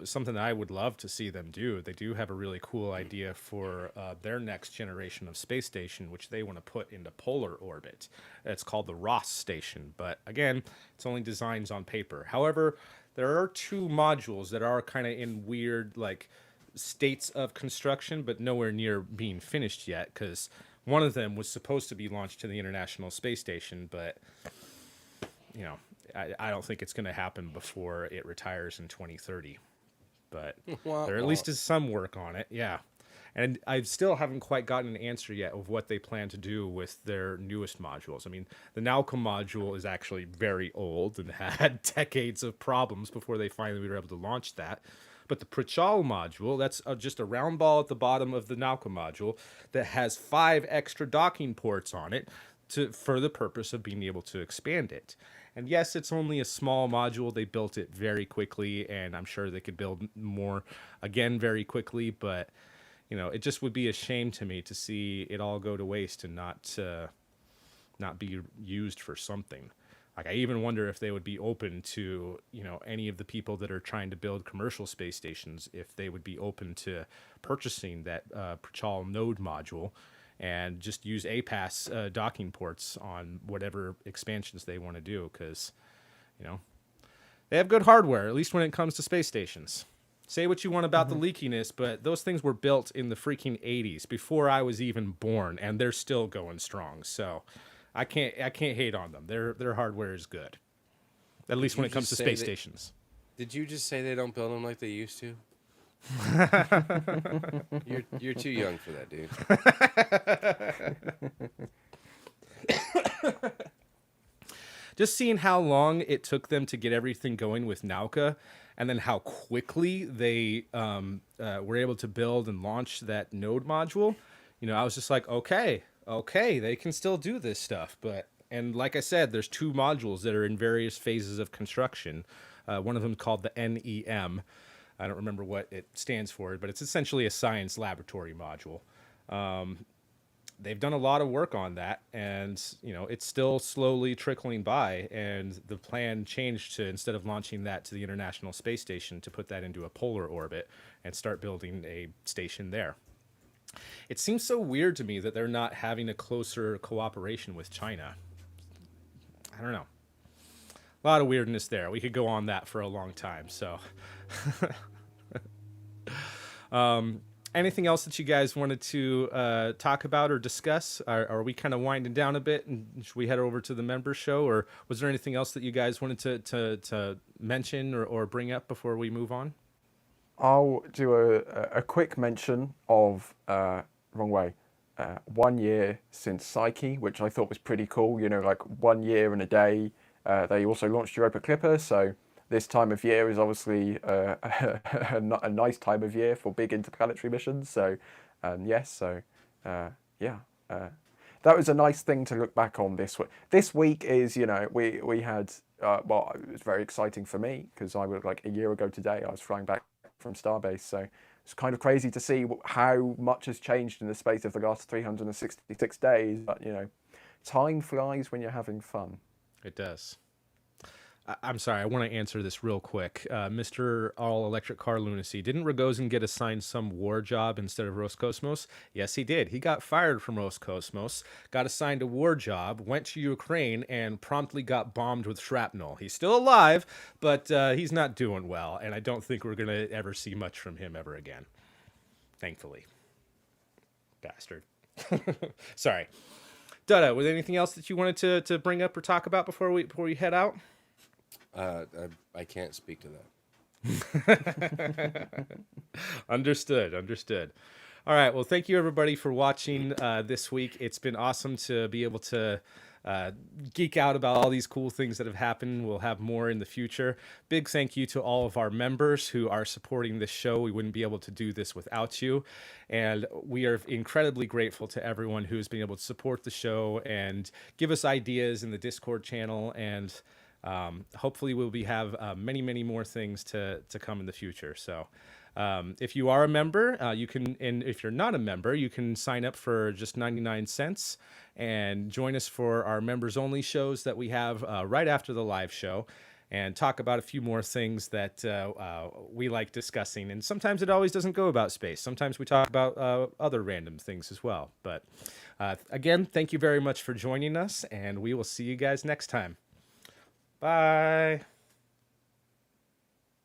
something that I would love to see them do, they do have a really cool idea for their next generation of space station, which they want to put into polar orbit. It's called the Ross station. But again, it's only designs on paper. However, there are two modules that are kind of in weird, like, states of construction, but nowhere near being finished yet, because one of them was supposed to be launched to the International Space Station, but, you know, I don't think it's going to happen before it retires in 2030. But there at least is some work on it, yeah. And I still haven't quite gotten an answer yet of what they plan to do with their newest modules. I mean, the Nauka module is actually very old and had decades of problems before they finally were able to launch that. But the Prichal module, that's just a round ball at the bottom of the Nauka module that has 5 extra docking ports on it for the purpose of being able to expand it. And yes, it's only a small module. They built it very quickly, and I'm sure they could build more again very quickly. But, you know, it just would be a shame to me to see it all go to waste and not be used for something. Like, I even wonder if they would be open to, you know, any of the people that are trying to build commercial space stations, if they would be open to purchasing that Prichal node module and just use APAS docking ports on whatever expansions they want to do, because, you know, they have good hardware, at least when it comes to space stations. Say what you want about the leakiness, but those things were built in the freaking 80s, before I was even born, and they're still going strong. So I can't hate on them. Their hardware is good, at least when it comes to space stations. Did you just say they don't build them like they used to? You're too young for that, dude. Just seeing how long it took them to get everything going with Nauka, and then how quickly they were able to build and launch that node module, you know, I was just like, okay, they can still do this stuff. And like I said, there's 2 modules that are in various phases of construction. One of them called the NEM. I don't remember what it stands for, but it's essentially a science laboratory module. They've done a lot of work on that, and, you know, it's still slowly trickling by. And the plan changed to, instead of launching that to the International Space Station, to put that into a polar orbit and start building a station there. It seems so weird to me that they're not having a closer cooperation with China. I don't know. A lot of weirdness there. We could go on that for a long time. So, anything else that you guys wanted to talk about or discuss? Are we kind of winding down a bit, and should we head over to the member show, or was there anything else that you guys wanted to mention or bring up before we move on? I'll do a quick mention of wrong way. 1 year since Psyche, which I thought was pretty cool. You know, like 1 year and a day. They also launched Europa Clipper, so this time of year is obviously a nice time of year for big interplanetary missions. So, that was a nice thing to look back on this week. This week is, you know, we had, it was very exciting for me, because I was, like, a year ago today, I was flying back from Starbase, so it's kind of crazy to see how much has changed in the space of the last 366 days. But, you know, time flies when you're having fun. It does. I'm sorry, I want to answer this real quick. Mr. All-Electric Car Lunacy, didn't Rogozin get assigned some war job instead of Roscosmos? Yes, he did. He got fired from Roscosmos, got assigned a war job, went to Ukraine, and promptly got bombed with shrapnel. He's still alive, but he's not doing well, and I don't think we're going to ever see much from him ever again. Thankfully. Bastard. Sorry. Dada, was there anything else that you wanted to bring up or talk about before we head out? I can't speak to that. Understood. All right. Well, thank you everybody for watching this week. It's been awesome to be able to geek out about all these cool things that have happened. We'll have more in the future. Big thank you to all of our members who are supporting this show. We wouldn't be able to do this without you. And we are incredibly grateful to everyone who's been able to support the show and give us ideas in the Discord channel. And hopefully we'll have many, many more things to come in the future. So if you are a member, you can, and if you're not a member, you can sign up for just 99 cents and join us for our members only shows that we have right after the live show, and talk about a few more things that we like discussing. And sometimes it always doesn't go about space. Sometimes we talk about other random things as well. But again, thank you very much for joining us, and we will see you guys next time. Bye.